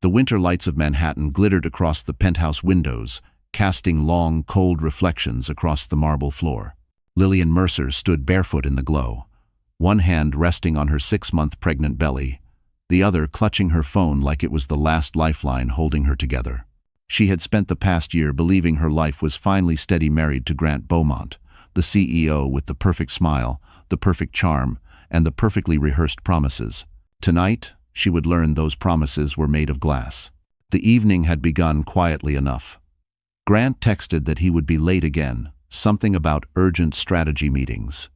The winter lights of Manhattan glittered across the penthouse windows, casting long, cold reflections across the marble floor. Lillian Mercer stood barefoot in the glow, one hand resting on her 6-month pregnant belly, the other clutching her phone like it was the last lifeline holding her together. She had spent the past year believing her life was finally steady married to Grant Beaumont, the CEO with the perfect smile, the perfect charm, and the perfectly rehearsed promises. Tonight, she would learn those promises were made of glass. The evening had begun quietly enough. Grant texted that he would be late again, something about urgent strategy meetings.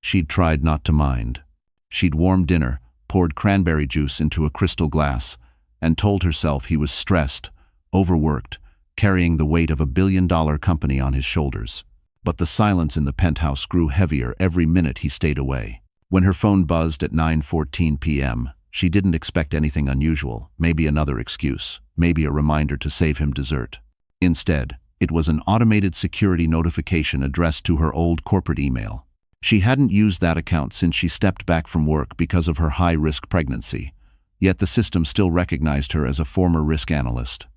She'd tried not to mind. She'd warmed dinner, poured cranberry juice into a crystal glass, and told herself he was stressed, overworked, carrying the weight of a billion-dollar company on his shoulders. But the silence in the penthouse grew heavier every minute he stayed away. When her phone buzzed at 9:14 p.m., she didn't expect anything unusual, maybe another excuse, maybe a reminder to save him dessert. Instead, it was an automated security notification addressed to her old corporate email. She hadn't used that account since she stepped back from work because of her high-risk pregnancy, yet the system still recognized her as a former risk analyst.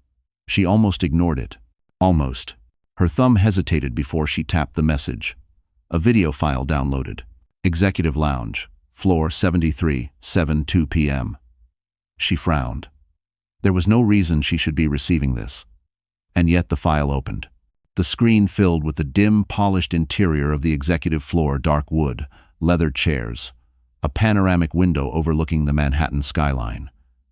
She almost ignored it. Almost. Her thumb hesitated before she tapped the message. A video file downloaded. Executive Lounge, floor 73, 7:02 p.m. She frowned. There was no reason she should be receiving this. And yet the file opened. The screen filled with the dim, polished interior of the executive floor, dark wood, leather chairs, a panoramic window overlooking the Manhattan skyline.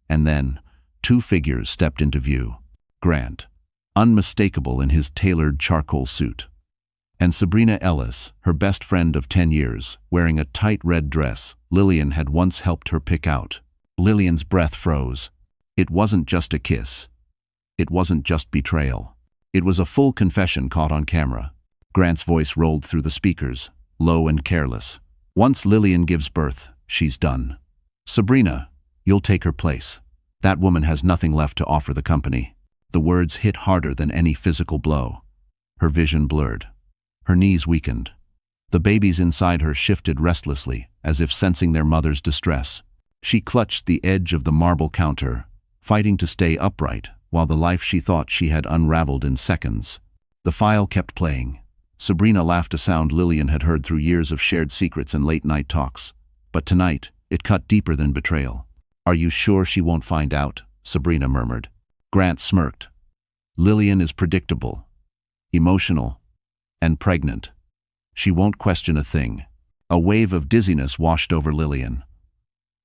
And then, 2 figures stepped into view. Grant, unmistakable in his tailored charcoal suit, and Sabrina Ellis, her best friend of 10 years, wearing a tight red dress Lillian had once helped her pick out. Lillian's breath froze. It wasn't just a kiss. It wasn't just betrayal. It was a full confession caught on camera. Grant's voice rolled through the speakers, low and careless. Once Lillian gives birth, she's done. Sabrina, you'll take her place. That woman has nothing left to offer the company. The words hit harder than any physical blow. Her vision blurred. Her knees weakened. The babies inside her shifted restlessly, as if sensing their mother's distress. She clutched the edge of the marble counter, fighting to stay upright, while the life she thought she had unraveled in seconds. The file kept playing. Sabrina laughed, a sound Lillian had heard through years of shared secrets and late-night talks. But tonight, it cut deeper than betrayal. "Are you sure she won't find out?" Sabrina murmured. Grant smirked. "Lillian is predictable, emotional, and pregnant. She won't question a thing." A wave of dizziness washed over Lillian.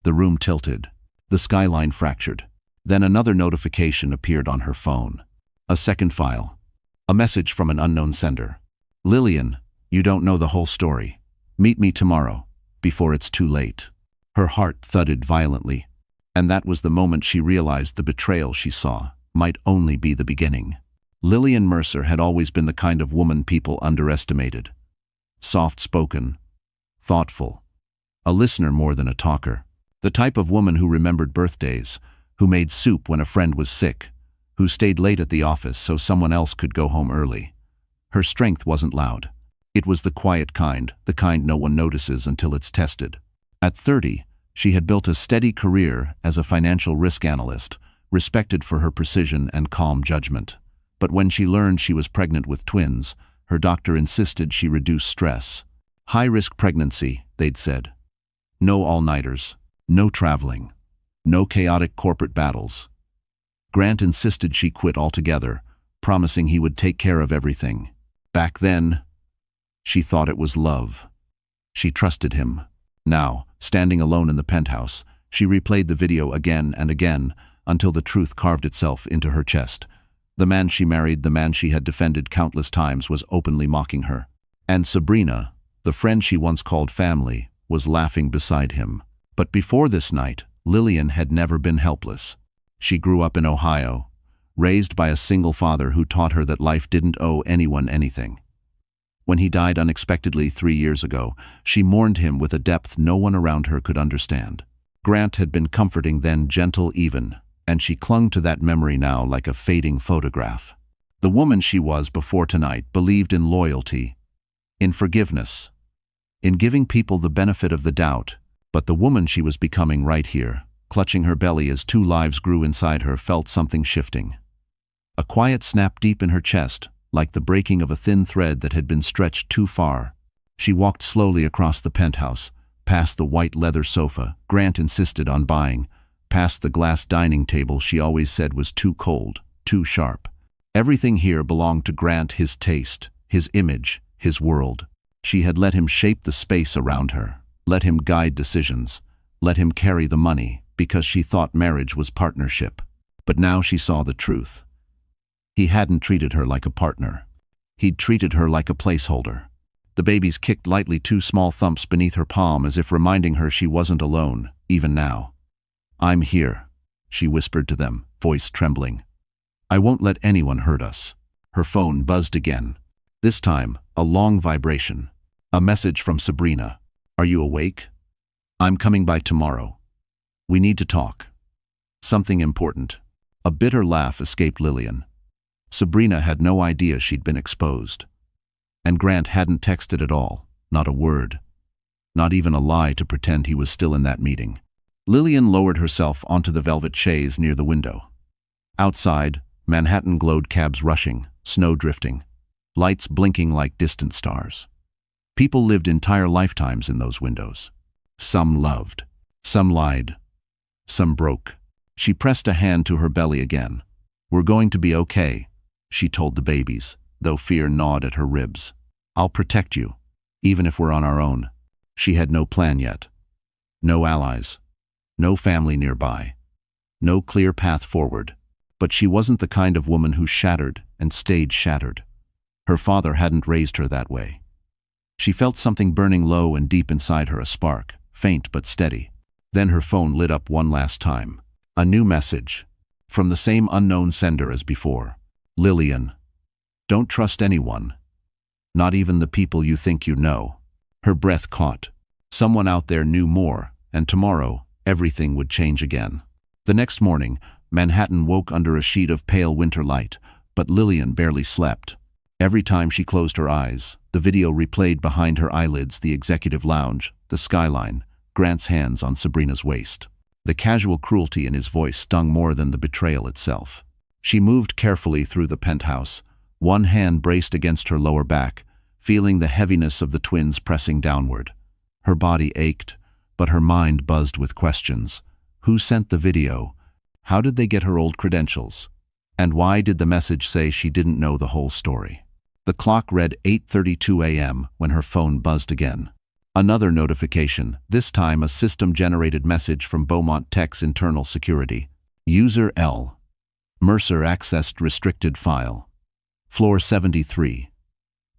The room tilted. The skyline fractured. Then another notification appeared on her phone. A second file. A message from an unknown sender. "Lillian, you don't know the whole story. Meet me tomorrow, before it's too late." Her heart thudded violently, and that was the moment she realized the betrayal she saw might only be the beginning. Lillian Mercer had always been the kind of woman people underestimated. Soft-spoken, thoughtful, a listener more than a talker. The type of woman who remembered birthdays, who made soup when a friend was sick, who stayed late at the office so someone else could go home early. Her strength wasn't loud. It was the quiet kind, the kind no one notices until it's tested. At 30, she had built a steady career as a financial risk analyst, respected for her precision and calm judgment. But when she learned she was pregnant with twins, her doctor insisted she reduce stress. High-risk pregnancy, they'd said. No all-nighters, no traveling, no chaotic corporate battles. Grant insisted she quit altogether, promising he would take care of everything. Back then, she thought it was love. She trusted him. Now, standing alone in the penthouse, she replayed the video again and again until the truth carved itself into her chest. The man she married, the man she had defended countless times, was openly mocking her. And Sabrina, the friend she once called family, was laughing beside him. But before this night, Lillian had never been helpless. She grew up in Ohio, raised by a single father who taught her that life didn't owe anyone anything. When he died unexpectedly 3 years ago, she mourned him with a depth no one around her could understand. Grant had been comforting then, gentle even, and she clung to that memory now like a fading photograph. The woman she was before tonight believed in loyalty, in forgiveness, in giving people the benefit of the doubt, but the woman she was becoming right here clutching her belly as two lives grew inside her, felt something shifting. A quiet snap deep in her chest, like the breaking of a thin thread that had been stretched too far. She walked slowly across the penthouse, past the white leather sofa Grant insisted on buying, past the glass dining table she always said was too cold, too sharp. Everything here belonged to Grant, his taste, his image, his world. She had let him shape the space around her, let him guide decisions, let him carry the money, because she thought marriage was partnership. But now she saw the truth. He hadn't treated her like a partner. He'd treated her like a placeholder. The babies kicked lightly, two small thumps beneath her palm, as if reminding her she wasn't alone, even now. "I'm here," she whispered to them, voice trembling. "I won't let anyone hurt us." Her phone buzzed again. This time, a long vibration. A message from Sabrina. "Are you awake? I'm coming by tomorrow. We need to talk. Something important." A bitter laugh escaped Lillian. Sabrina had no idea she'd been exposed. And Grant hadn't texted at all, not a word. Not even a lie to pretend he was still in that meeting. Lillian lowered herself onto the velvet chaise near the window. Outside, Manhattan glowed, cabs rushing, snow drifting, lights blinking like distant stars. People lived entire lifetimes in those windows. Some loved, some lied, some broke. She pressed a hand to her belly again. "We're going to be okay," she told the babies, though fear gnawed at her ribs. "I'll protect you, even if we're on our own." She had no plan yet. No allies. No family nearby. No clear path forward. But she wasn't the kind of woman who shattered and stayed shattered. Her father hadn't raised her that way. She felt something burning low and deep inside her, a spark, faint but steady. Then her phone lit up one last time. A new message. From the same unknown sender as before. "Lillian, don't trust anyone. Not even the people you think you know." Her breath caught. Someone out there knew more, and tomorrow, everything would change again. The next morning, Manhattan woke under a sheet of pale winter light, but Lillian barely slept. Every time she closed her eyes, the video replayed behind her eyelids: the executive lounge, the skyline, Grant's hands on Sabrina's waist. The casual cruelty in his voice stung more than the betrayal itself. She moved carefully through the penthouse, one hand braced against her lower back, feeling the heaviness of the twins pressing downward. Her body ached, but her mind buzzed with questions. Who sent the video? How did they get her old credentials? And why did the message say she didn't know the whole story? The clock read 8:32 a.m. when her phone buzzed again. Another notification, this time a system-generated message from Beaumont Tech's internal security. User L. Mercer accessed restricted file. Floor 73.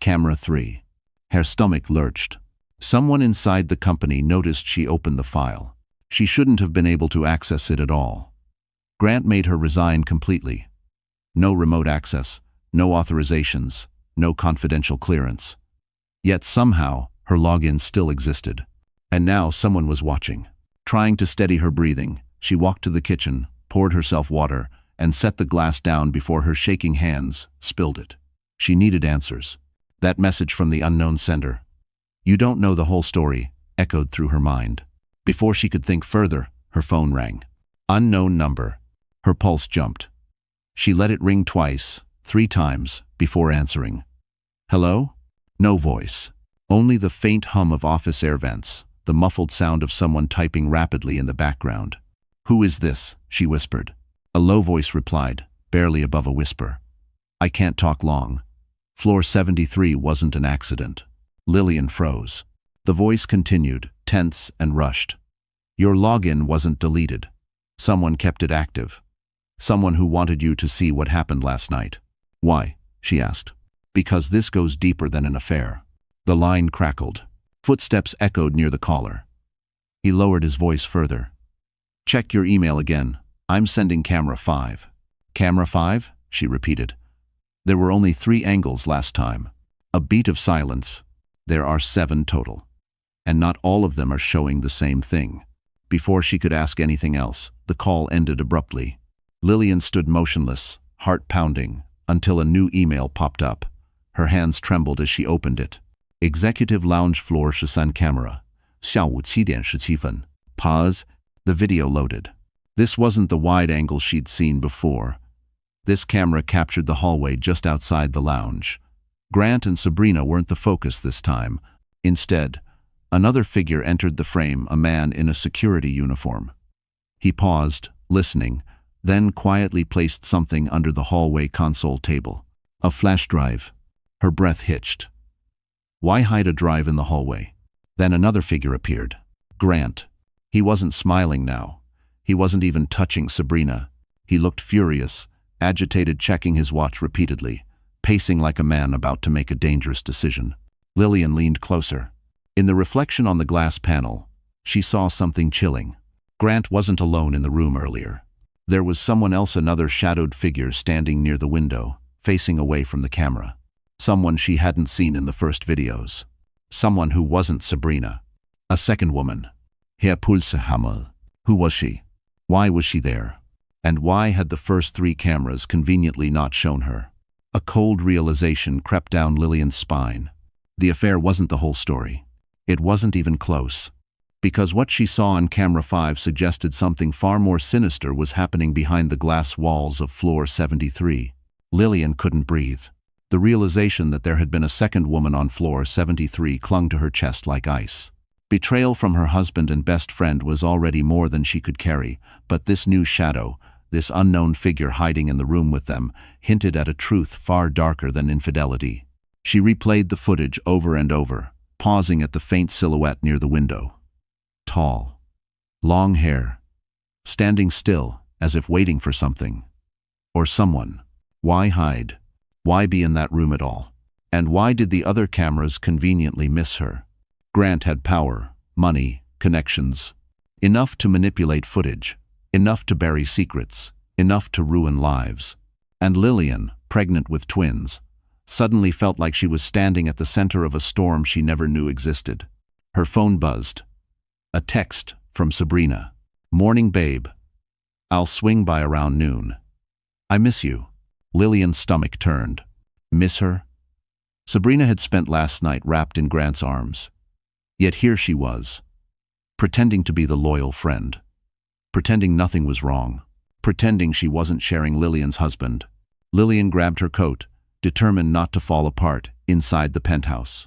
Camera 3. Her stomach lurched. Someone inside the company noticed she opened the file. She shouldn't have been able to access it at all. Grant made her resign completely. No remote access, no authorizations, no confidential clearance. Yet somehow, her login still existed. And now someone was watching. Trying to steady her breathing, she walked to the kitchen, poured herself water, and set the glass down before her shaking hands, spilled it. She needed answers. That message from the unknown sender. "You don't know the whole story," echoed through her mind. Before she could think further, her phone rang. Unknown number. Her pulse jumped. She let it ring twice, 3 times, before answering. "Hello?" No voice. Only the faint hum of office air vents, the muffled sound of someone typing rapidly in the background. "Who is this?" she whispered. A low voice replied, barely above a whisper. "I can't talk long." Floor 73 wasn't an accident. Lillian froze. The voice continued, tense and rushed. "Your login wasn't deleted. Someone kept it active. Someone who wanted you to see what happened last night." "Why?" she asked. "Because this goes deeper than an affair." The line crackled. Footsteps echoed near the caller. He lowered his voice further. "Check your email again. I'm sending camera 5. "Camera 5? She repeated. "There were only 3 angles last time." A beat of silence. "There are 7 total. And not all of them are showing the same thing." Before she could ask anything else, the call ended abruptly. Lillian stood motionless, heart pounding, until a new email popped up. Her hands trembled as she opened it. Executive Lounge Floor 13 camera. 下午7点17分. Pause. The video loaded. This wasn't the wide angle she'd seen before. This camera captured the hallway just outside the lounge. Grant and Sabrina weren't the focus this time. Instead, another figure entered the frame, a man in a security uniform. He paused, listening, then quietly placed something under the hallway console table. A flash drive. Her breath hitched. Why hide a drive in the hallway? Then another figure appeared. Grant. He wasn't smiling now. He wasn't even touching Sabrina. He looked furious, agitated, checking his watch repeatedly, pacing like a man about to make a dangerous decision. Lillian leaned closer. In the reflection on the glass panel, she saw something chilling. Grant wasn't alone in the room earlier. There was someone else, another shadowed figure standing near the window, facing away from the camera. Someone she hadn't seen in the first videos. Someone who wasn't Sabrina. A second woman. Herr Pulsehammer. Who was she? Why was she there? And why had the first 3 cameras conveniently not shown her? A cold realization crept down Lillian's spine. The affair wasn't the whole story. It wasn't even close. Because what she saw on camera 5 suggested something far more sinister was happening behind the glass walls of floor 73. Lillian couldn't breathe. The realization that there had been a second woman on floor 73 clung to her chest like ice. Betrayal from her husband and best friend was already more than she could carry, but this new shadow, this unknown figure hiding in the room with them, hinted at a truth far darker than infidelity. She replayed the footage over and over, pausing at the faint silhouette near the window. Tall. Long hair. Standing still, as if waiting for something. Or someone. Why hide? Why be in that room at all? And why did the other cameras conveniently miss her? Grant had power, money, connections. Enough to manipulate footage. Enough to bury secrets. Enough to ruin lives. And Lillian, pregnant with twins, suddenly felt like she was standing at the center of a storm she never knew existed. Her phone buzzed. A text from Sabrina. Morning, babe. I'll swing by around noon. I miss you. Lillian's stomach turned. Miss her? Sabrina had spent last night wrapped in Grant's arms. Yet here she was, pretending to be the loyal friend. Pretending nothing was wrong. Pretending she wasn't sharing Lillian's husband. Lillian grabbed her coat, determined not to fall apart, inside the penthouse.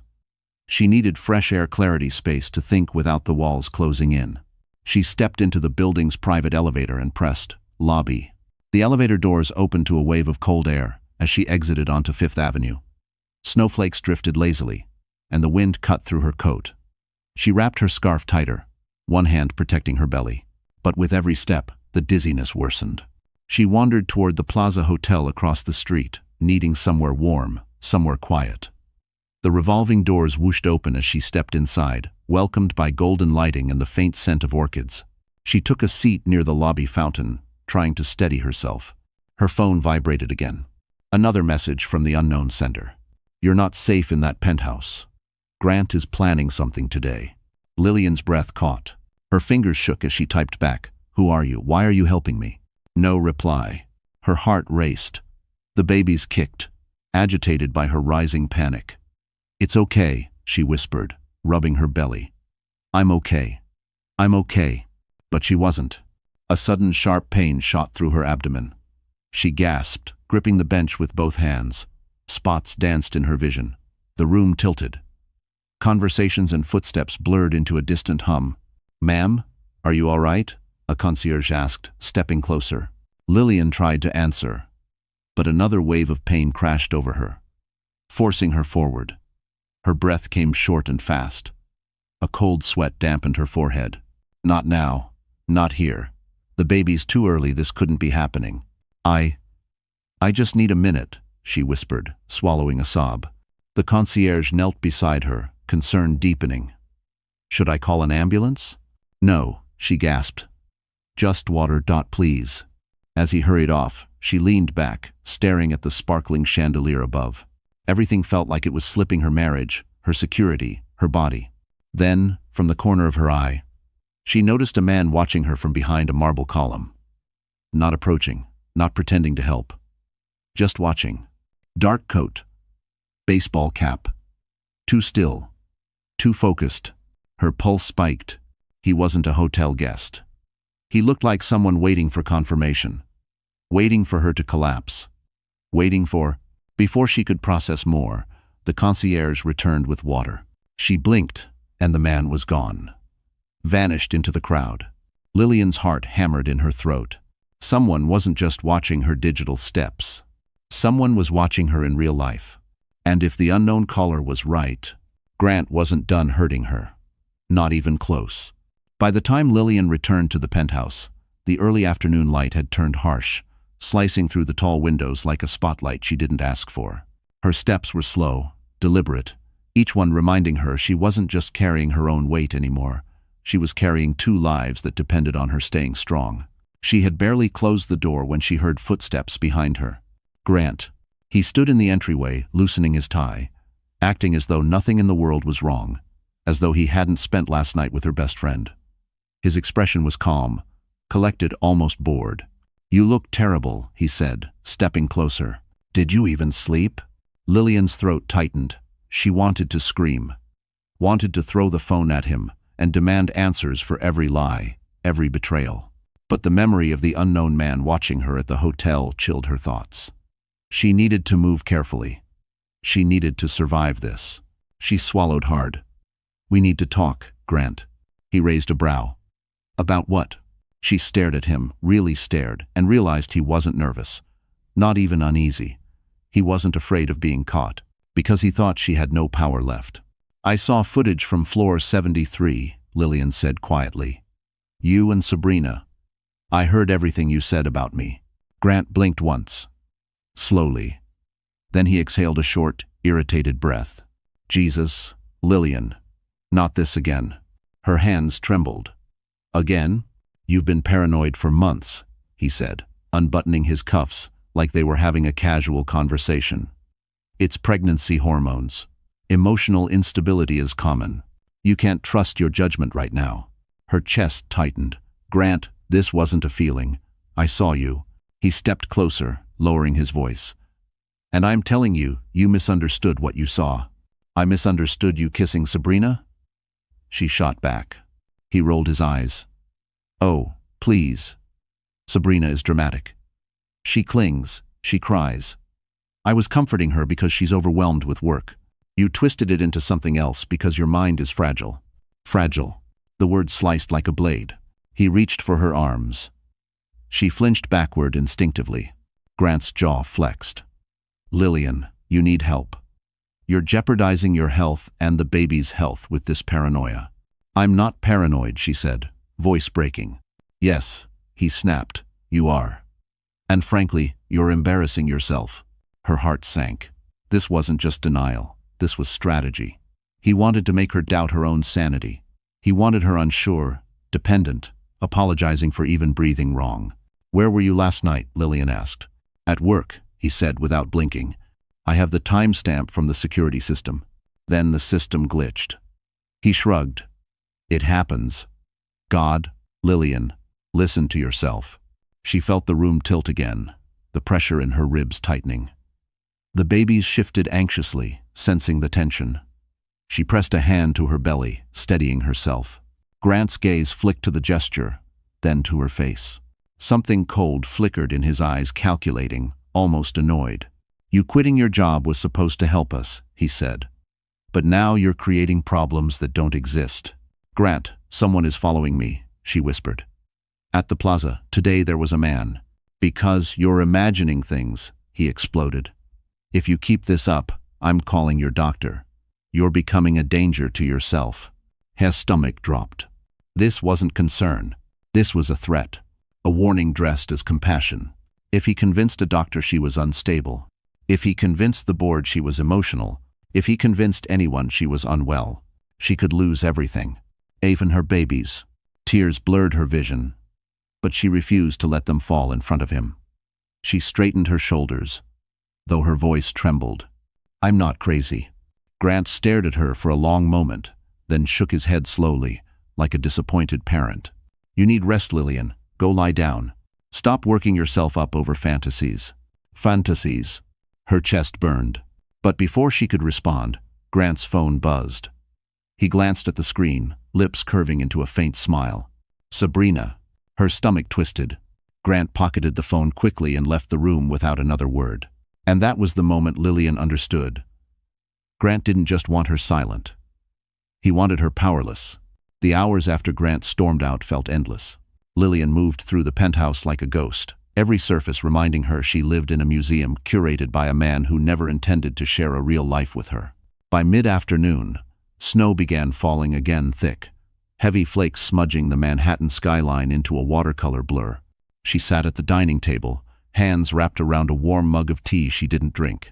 She needed fresh air, clarity, space to think without the walls closing in. She stepped into the building's private elevator and pressed lobby. The elevator doors opened to a wave of cold air as she exited onto Fifth Avenue. Snowflakes drifted lazily, and the wind cut through her coat. She wrapped her scarf tighter, one hand protecting her belly. But with every step, the dizziness worsened. She wandered toward the Plaza Hotel across the street, needing somewhere warm, somewhere quiet. The revolving doors whooshed open as she stepped inside, welcomed by golden lighting and the faint scent of orchids. She took a seat near the lobby fountain, trying to steady herself. Her phone vibrated again. Another message from the unknown sender. You're not safe in that penthouse. Grant is planning something today. Lillian's breath caught. Her fingers shook as she typed back. Who are you? Why are you helping me? No reply. Her heart raced. The babies kicked, agitated by her rising panic. It's okay, she whispered, rubbing her belly. I'm okay. I'm okay. But she wasn't. A sudden sharp pain shot through her abdomen. She gasped, gripping the bench with both hands. Spots danced in her vision. The room tilted. Conversations and footsteps blurred into a distant hum. Ma'am, are you all right? A concierge asked, stepping closer. Lillian tried to answer, but another wave of pain crashed over her, forcing her forward. Her breath came short and fast. A cold sweat dampened her forehead. Not now. Not here. The baby's too early, this couldn't be happening. I just need a minute, she whispered, swallowing a sob. The concierge knelt beside her, concern deepening. Should I call an ambulance? No, she gasped. Just water, please. As he hurried off, she leaned back, staring at the sparkling chandelier above. Everything felt like it was slipping: her marriage, her security, her body. Then, from the corner of her eye, she noticed a man watching her from behind a marble column. Not approaching, not pretending to help. Just watching. Dark coat. Baseball cap. Too still. Too focused. Her pulse spiked. He wasn't a hotel guest. He looked like someone waiting for confirmation, waiting for her to collapse, waiting for... Before she could process more, the concierge returned with water. She blinked, and the man was gone. Vanished into the crowd. Lillian's heart hammered in her throat. Someone wasn't just watching her digital steps. Someone was watching her in real life. And if the unknown caller was right, Grant wasn't done hurting her. Not even close. By the time Lillian returned to the penthouse, the early afternoon light had turned harsh, slicing through the tall windows like a spotlight she didn't ask for. Her steps were slow, deliberate, each one reminding her she wasn't just carrying her own weight anymore. She was carrying 2 lives that depended on her staying strong. She had barely closed the door when she heard footsteps behind her. Grant. He stood in the entryway, loosening his tie, acting as though nothing in the world was wrong, as though he hadn't spent last night with her best friend. His expression was calm, collected, almost bored. "You look terrible," he said, stepping closer. "Did you even sleep?" Lillian's throat tightened. She wanted to scream, wanted to throw the phone at him and demand answers for every lie, every betrayal. But the memory of the unknown man watching her at the hotel chilled her thoughts. She needed to move carefully. She needed to survive this. She swallowed hard. "We need to talk, Grant." He raised a brow. "About what?" She stared at him, really stared, and realized he wasn't nervous. Not even uneasy. He wasn't afraid of being caught, because he thought she had no power left. "I saw footage from floor 73, Lillian said quietly. "You and Sabrina. I heard everything you said about me." Grant blinked once. Slowly. Then he exhaled a short, irritated breath. "Jesus, Lillian. Not this again." Her hands trembled. "Again? You've been paranoid for months," he said, unbuttoning his cuffs like they were having a casual conversation. "It's pregnancy hormones. Emotional instability is common. You can't trust your judgment right now." Her chest tightened. "Grant, this wasn't a feeling. I saw you." He stepped closer, lowering his voice. "And I'm telling you, you misunderstood what you saw." "I misunderstood you kissing Sabrina?" She shot back. He rolled his eyes. "Oh, please. Sabrina is dramatic. She clings, she cries. I was comforting her because she's overwhelmed with work. You twisted it into something else because your mind is fragile." Fragile. The word sliced like a blade. He reached for her arms. She flinched backward instinctively. Grant's jaw flexed. "Lillian, you need help. You're jeopardizing your health and the baby's health with this paranoia." "I'm not paranoid," she said, voice breaking. "Yes," he snapped, "you are. And frankly, you're embarrassing yourself." Her heart sank. This wasn't just denial. This was strategy. He wanted to make her doubt her own sanity. He wanted her unsure, dependent, apologizing for even breathing wrong. "Where were you last night?" Lillian asked. "At work," he said without blinking. "I have the timestamp from the security system." Then the system glitched. He shrugged. "It happens." "God, Lillian, listen to yourself." She felt the room tilt again, the pressure in her ribs tightening. The babies shifted anxiously, sensing the tension. She pressed a hand to her belly, steadying herself. Grant's gaze flicked to the gesture, then to her face. Something cold flickered in his eyes, calculating, almost annoyed. "You quitting your job was supposed to help us," he said. "But now you're creating problems that don't exist." "Grant, someone is following me," she whispered. "At the plaza, today there was a man." "Because you're imagining things," he exploded. "If you keep this up, I'm calling your doctor. You're becoming a danger to yourself." His stomach dropped. This wasn't concern. This was a threat. A warning dressed as compassion. If he convinced a doctor she was unstable, if he convinced the board she was emotional, if he convinced anyone she was unwell, she could lose everything. Even her babies. Tears blurred her vision, but she refused to let them fall in front of him. She straightened her shoulders, though her voice trembled. "I'm not crazy." Grant stared at her for a long moment, then shook his head slowly, like a disappointed parent. "You need rest, Lillian. Go lie down. Stop working yourself up over fantasies." Fantasies. Her chest burned. But before she could respond, Grant's phone buzzed. He glanced at the screen, lips curving into a faint smile. Sabrina. Her stomach twisted. Grant pocketed the phone quickly and left the room without another word. And that was the moment Lillian understood. Grant didn't just want her silent. He wanted her powerless. The hours after Grant stormed out felt endless. Lillian moved through the penthouse like a ghost, every surface reminding her she lived in a museum curated by a man who never intended to share a real life with her. By mid-afternoon, snow began falling again thick, heavy flakes smudging the Manhattan skyline into a watercolor blur. She sat at the dining table, hands wrapped around a warm mug of tea she didn't drink.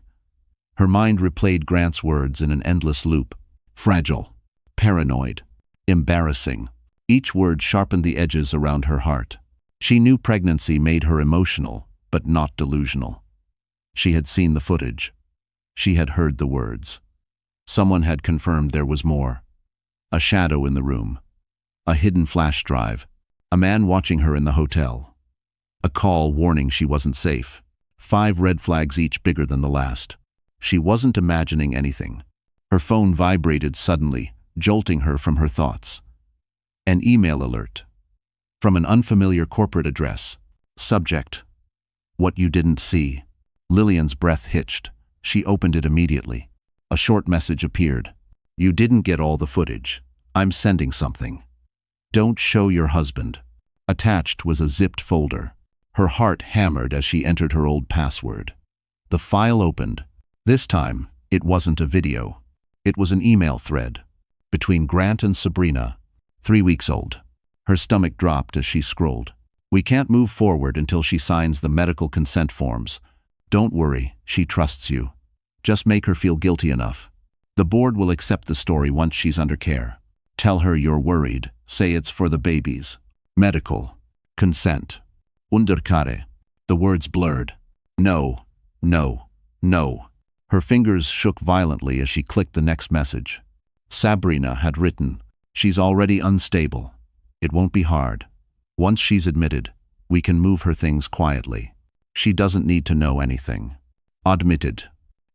Her mind replayed Grant's words in an endless loop. Fragile, paranoid, embarrassing. Each word sharpened the edges around her heart. She knew pregnancy made her emotional, but not delusional. She had seen the footage. She had heard the words. Someone had confirmed there was more. A shadow in the room. A hidden flash drive. A man watching her in the hotel. A call warning she wasn't safe. 5 red flags, each bigger than the last. She wasn't imagining anything. Her phone vibrated suddenly, jolting her from her thoughts. An email alert. From an unfamiliar corporate address. Subject: What you didn't see. Lillian's breath hitched. She opened it immediately. A short message appeared. You didn't get all the footage. I'm sending something. Don't show your husband. Attached was a zipped folder. Her heart hammered as she entered her old password. The file opened. This time, it wasn't a video. It was an email thread. Between Grant and Sabrina, 3 weeks old. Her stomach dropped as she scrolled. We can't move forward until she signs the medical consent forms. Don't worry, she trusts you. Just make her feel guilty enough. The board will accept the story once she's under care. Tell her you're worried. Say it's for the babies. Medical. Consent. Underkare. The words blurred. No, no, no. Her fingers shook violently as she clicked the next message. Sabrina had written, she's already unstable. It won't be hard. Once she's admitted, we can move her things quietly. She doesn't need to know anything. Admitted.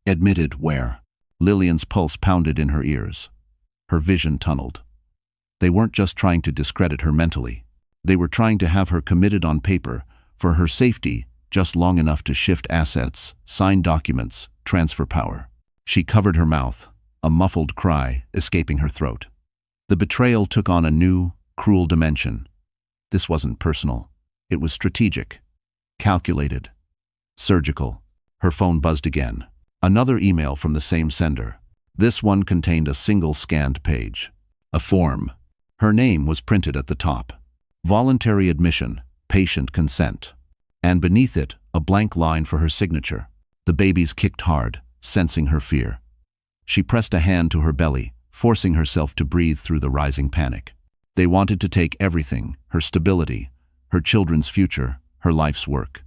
Admitted where? Lillian's pulse pounded in her ears. Her vision tunneled. They weren't just trying to discredit her mentally. They were trying to have her committed on paper, for her safety, just long enough to shift assets, sign documents, transfer power. She covered her mouth, a muffled cry escaping her throat. The betrayal took on a new, cruel dimension. This wasn't personal. It was strategic, calculated, surgical. Her phone buzzed again. Another email from the same sender. This one contained a single scanned page. A form. Her name was printed at the top. Voluntary admission, patient consent. And beneath it, a blank line for her signature. The babies kicked hard, sensing her fear. She pressed a hand to her belly, forcing herself to breathe through the rising panic. They wanted to take everything, her stability, her children's future, her life's work.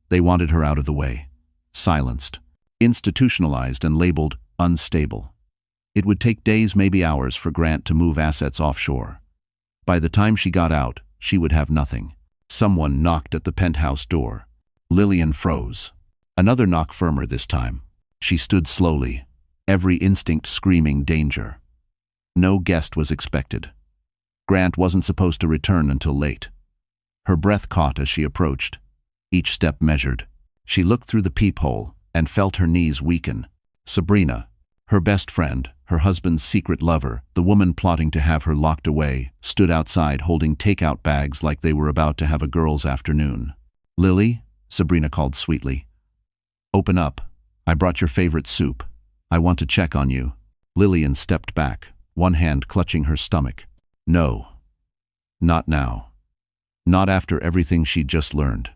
They wanted her out of the way. Silenced. Institutionalized and labeled unstable. It would take days, maybe hours, for Grant to move assets offshore. By the time she got out, she would have nothing. Someone knocked at the penthouse door. Lillian froze. Another knock, firmer this time. She stood slowly, every instinct screaming danger. No guest was expected. Grant wasn't supposed to return until late. Her breath caught as she approached, each step measured. She looked through the peephole and felt her knees weaken. Sabrina, her best friend, her husband's secret lover, the woman plotting to have her locked away, stood outside holding takeout bags like they were about to have a girls' afternoon. Lily, Sabrina called sweetly. Open up. I brought your favorite soup. I want to check on you. Lillian stepped back, one hand clutching her stomach. No. Not now. Not after everything she'd just learned.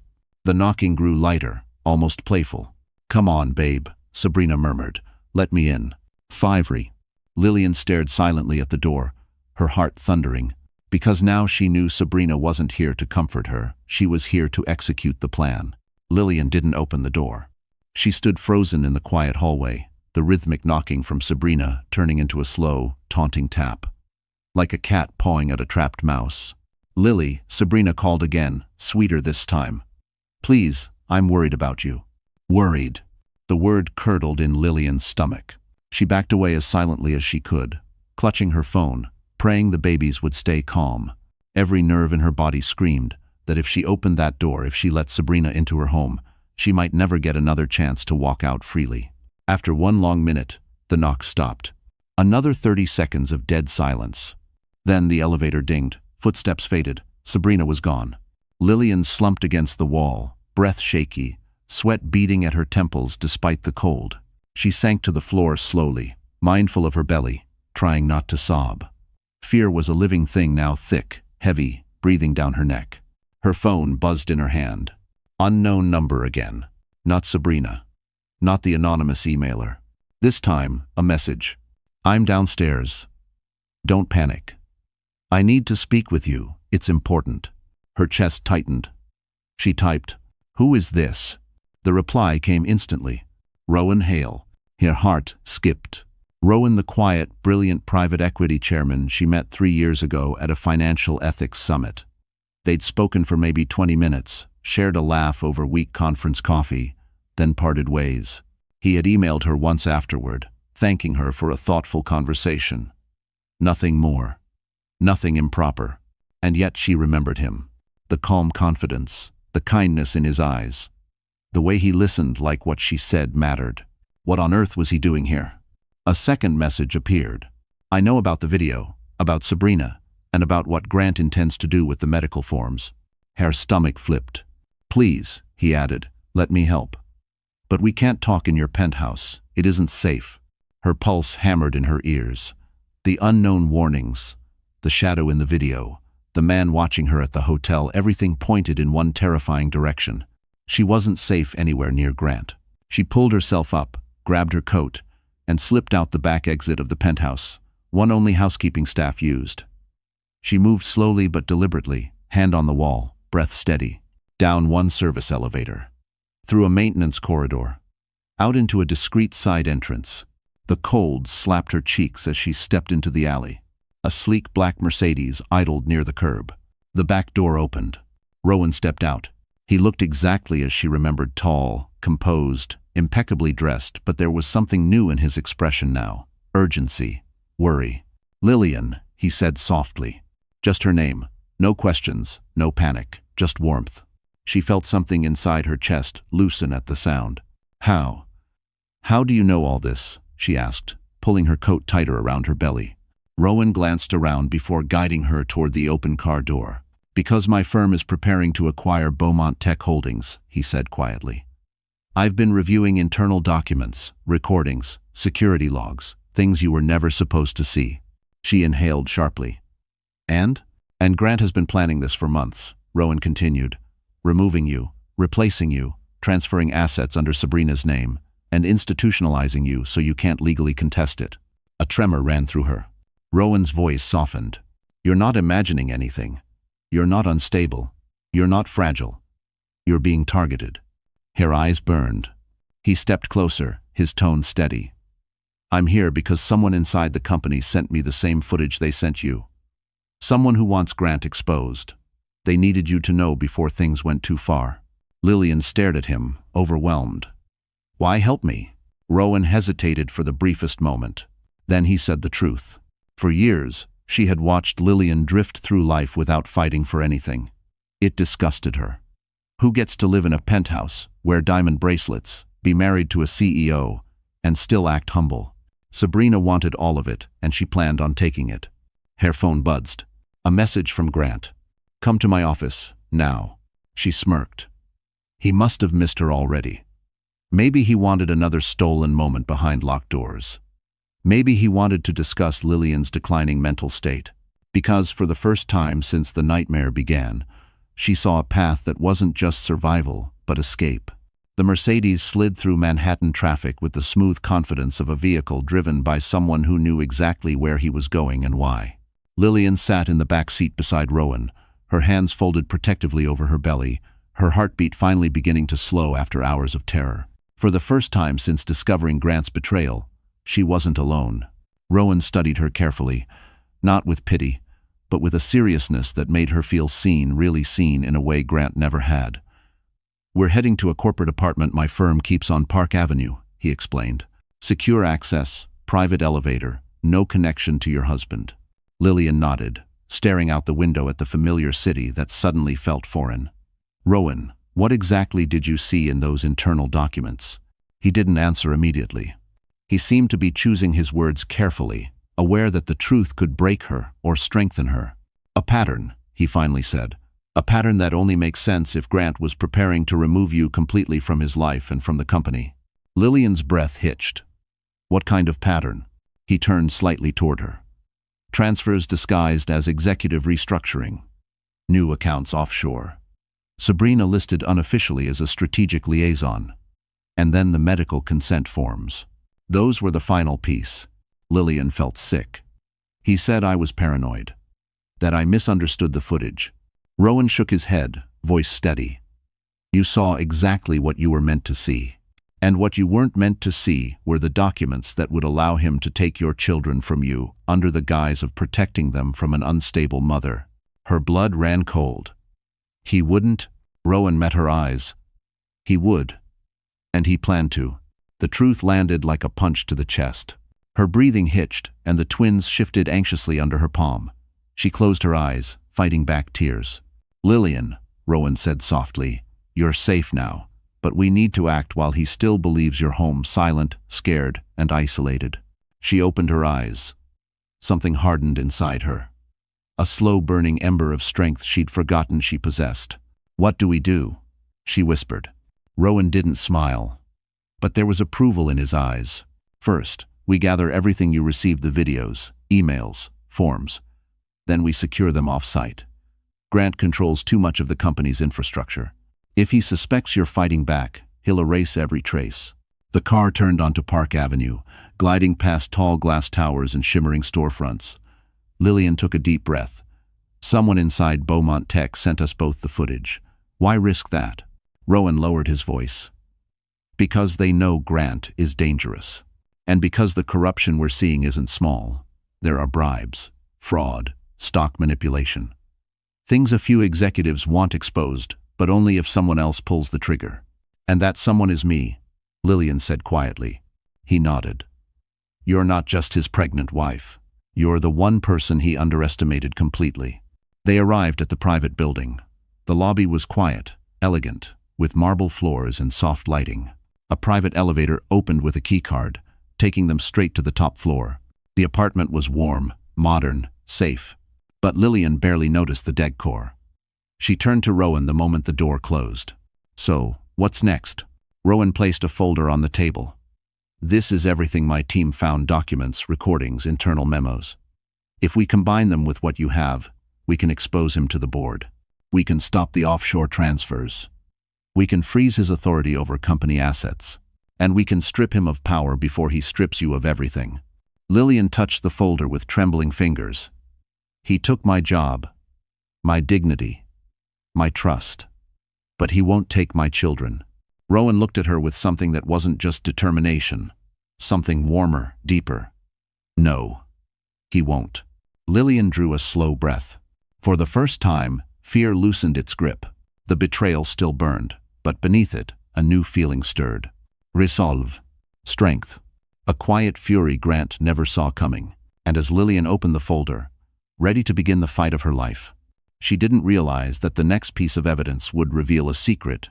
The knocking grew lighter, almost playful. Come on, babe, Sabrina murmured. Let me in. Fivery. Lillian stared silently at the door, her heart thundering. Because now she knew Sabrina wasn't here to comfort her, she was here to execute the plan. Lillian didn't open the door. She stood frozen in the quiet hallway, the rhythmic knocking from Sabrina turning into a slow, taunting tap. Like a cat pawing at a trapped mouse. Lily, Sabrina called again, sweeter this time. Please, I'm worried about you. Worried. The word curdled in Lillian's stomach. She backed away as silently as she could, clutching her phone, praying the babies would stay calm. Every nerve in her body screamed, that if she opened that door, if she let Sabrina into her home, she might never get another chance to walk out freely. After one long minute, the knock stopped. Another 30 seconds of dead silence. Then the elevator dinged, footsteps faded, Sabrina was gone. Lillian slumped against the wall, breath shaky, sweat beading at her temples despite the cold. She sank to the floor slowly, mindful of her belly, trying not to sob. Fear was a living thing now, thick, heavy, breathing down her neck. Her phone buzzed in her hand. Unknown number again. Not Sabrina. Not the anonymous emailer. This time, a message. I'm downstairs. Don't panic. I need to speak with you. It's important. Her chest tightened. She typed, "Who is this?" The reply came instantly. Rowan Hale. Her heart skipped. Rowan, the quiet, brilliant private equity chairman she met 3 years ago at a financial ethics summit. They'd spoken for maybe 20 minutes, shared a laugh over weak conference coffee, then parted ways. He had emailed her once afterward, thanking her for a thoughtful conversation. Nothing more. Nothing improper. And yet she remembered him. The calm confidence, the kindness in his eyes. The way he listened like what she said mattered. What on earth was he doing here? A second message appeared. I know about the video, about Sabrina, and about what Grant intends to do with the medical forms. Her stomach flipped. Please, he added, let me help. But we can't talk in your penthouse. It isn't safe. Her pulse hammered in her ears. The unknown warnings, the shadow in the video, the man watching her at the hotel, everything pointed in one terrifying direction. She wasn't safe anywhere near Grant. She pulled herself up, grabbed her coat, and slipped out the back exit of the penthouse, one only housekeeping staff used. She moved slowly but deliberately, hand on the wall, breath steady, down one service elevator, through a maintenance corridor, out into a discreet side entrance. The cold slapped her cheeks as she stepped into the alley. A sleek black Mercedes idled near the curb. The back door opened. Rowan stepped out. He looked exactly as she remembered, tall, composed, impeccably dressed, but there was something new in his expression now. Urgency, worry. Lillian, he said softly. Just her name. No questions, no panic, just warmth. She felt something inside her chest loosen at the sound. How do you know all this? She asked, pulling her coat tighter around her belly. Rowan glanced around before guiding her toward the open car door. Because my firm is preparing to acquire Beaumont Tech Holdings, he said quietly. I've been reviewing internal documents, recordings, security logs, things you were never supposed to see. She inhaled sharply. And Grant has been planning this for months, Rowan continued. Removing you, replacing you, transferring assets under Sabrina's name, and institutionalizing you so you can't legally contest it. A tremor ran through her. Rowan's voice softened. You're not imagining anything. You're not unstable. You're not fragile. You're being targeted. Her eyes burned. He stepped closer, his tone steady. I'm here because someone inside the company sent me the same footage they sent you. Someone who wants Grant exposed. They needed you to know before things went too far. Lillian stared at him, overwhelmed. Why help me? Rowan hesitated for the briefest moment. Then he said the truth. For years, she had watched Lillian drift through life without fighting for anything. It disgusted her. Who gets to live in a penthouse, wear diamond bracelets, be married to a CEO, and still act humble? Sabrina wanted all of it, and she planned on taking it. Her phone buzzed. A message from Grant. Come to my office, now. She smirked. He must have missed her already. Maybe he wanted another stolen moment behind locked doors. Maybe he wanted to discuss Lillian's declining mental state. Because for the first time since the nightmare began, she saw a path that wasn't just survival, but escape. The Mercedes slid through Manhattan traffic with the smooth confidence of a vehicle driven by someone who knew exactly where he was going and why. Lillian sat in the back seat beside Rowan, her hands folded protectively over her belly, her heartbeat finally beginning to slow after hours of terror. For the first time since discovering Grant's betrayal, she wasn't alone. Rowan studied her carefully, not with pity, but with a seriousness that made her feel seen, really seen in a way Grant never had. We're heading to a corporate apartment my firm keeps on Park Avenue, he explained. Secure access, private elevator, no connection to your husband. Lillian nodded. staring out the window at the familiar city that suddenly felt foreign. "Rowan, what exactly did you see in those internal documents?" He didn't answer immediately. He seemed to be choosing his words carefully, aware that the truth could break her or strengthen her. "A pattern," he finally said. "A pattern that only makes sense if Grant was preparing to remove you completely from his life and from the company." Lillian's breath hitched. "What kind of pattern?" He turned slightly toward her. "Transfers disguised as executive restructuring. New accounts offshore. Sabrina listed unofficially as a strategic liaison. And then the medical consent forms. Those were the final piece." Lillian felt sick. "He said I was paranoid. That I misunderstood the footage." Rowan shook his head, voice steady. "You saw exactly what you were meant to see. And what you weren't meant to see were the documents that would allow him to take your children from you under the guise of protecting them from an unstable mother." Her blood ran cold. "He wouldn't?" Rowan met her eyes. "He would. And he planned to." The truth landed like a punch to the chest. Her breathing hitched, and the twins shifted anxiously under her palm. She closed her eyes, fighting back tears. "Lillian," Rowan said softly, "you're safe now. But we need to act while he still believes you're home, silent, scared, and isolated." She opened her eyes. Something hardened inside her. A slow-burning ember of strength she'd forgotten she possessed. "What do we do?" she whispered. Rowan didn't smile. But there was approval in his eyes. "First, we gather everything you received, the videos, emails, forms. Then we secure them off-site. Grant controls too much of the company's infrastructure. If he suspects you're fighting back, he'll erase every trace." The car turned onto Park Avenue, gliding past tall glass towers and shimmering storefronts. Lillian took a deep breath. "Someone inside Beaumont Tech sent us both the footage. Why risk that?" Rowan lowered his voice. "Because they know Grant is dangerous. And because the corruption we're seeing isn't small. There are bribes, fraud, stock manipulation. Things a few executives want exposed, but only if someone else pulls the trigger. And that someone is me," Lillian said quietly. He nodded. "You're not just his pregnant wife. You're the one person he underestimated completely." They arrived at the private building. The lobby was quiet, elegant, with marble floors and soft lighting. A private elevator opened with a keycard, taking them straight to the top floor. The apartment was warm, modern, safe. But Lillian barely noticed the decor. She turned to Rowan the moment the door closed. "So, what's next?" Rowan placed a folder on the table. "This is everything my team found: documents, recordings, internal memos. If we combine them with what you have, we can expose him to the board. We can stop the offshore transfers. We can freeze his authority over company assets. And we can strip him of power before he strips you of everything." Lillian touched the folder with trembling fingers. "He took my job, my dignity, my trust. But he won't take my children." Rowan looked at her with something that wasn't just determination, something warmer, deeper. "No, he won't." Lillian drew a slow breath. For the first time, fear loosened its grip. The betrayal still burned, but beneath it, a new feeling stirred. Resolve. Strength. A quiet fury Grant never saw coming. And as Lillian opened the folder, ready to begin the fight of her life, she didn't realize that the next piece of evidence would reveal a secret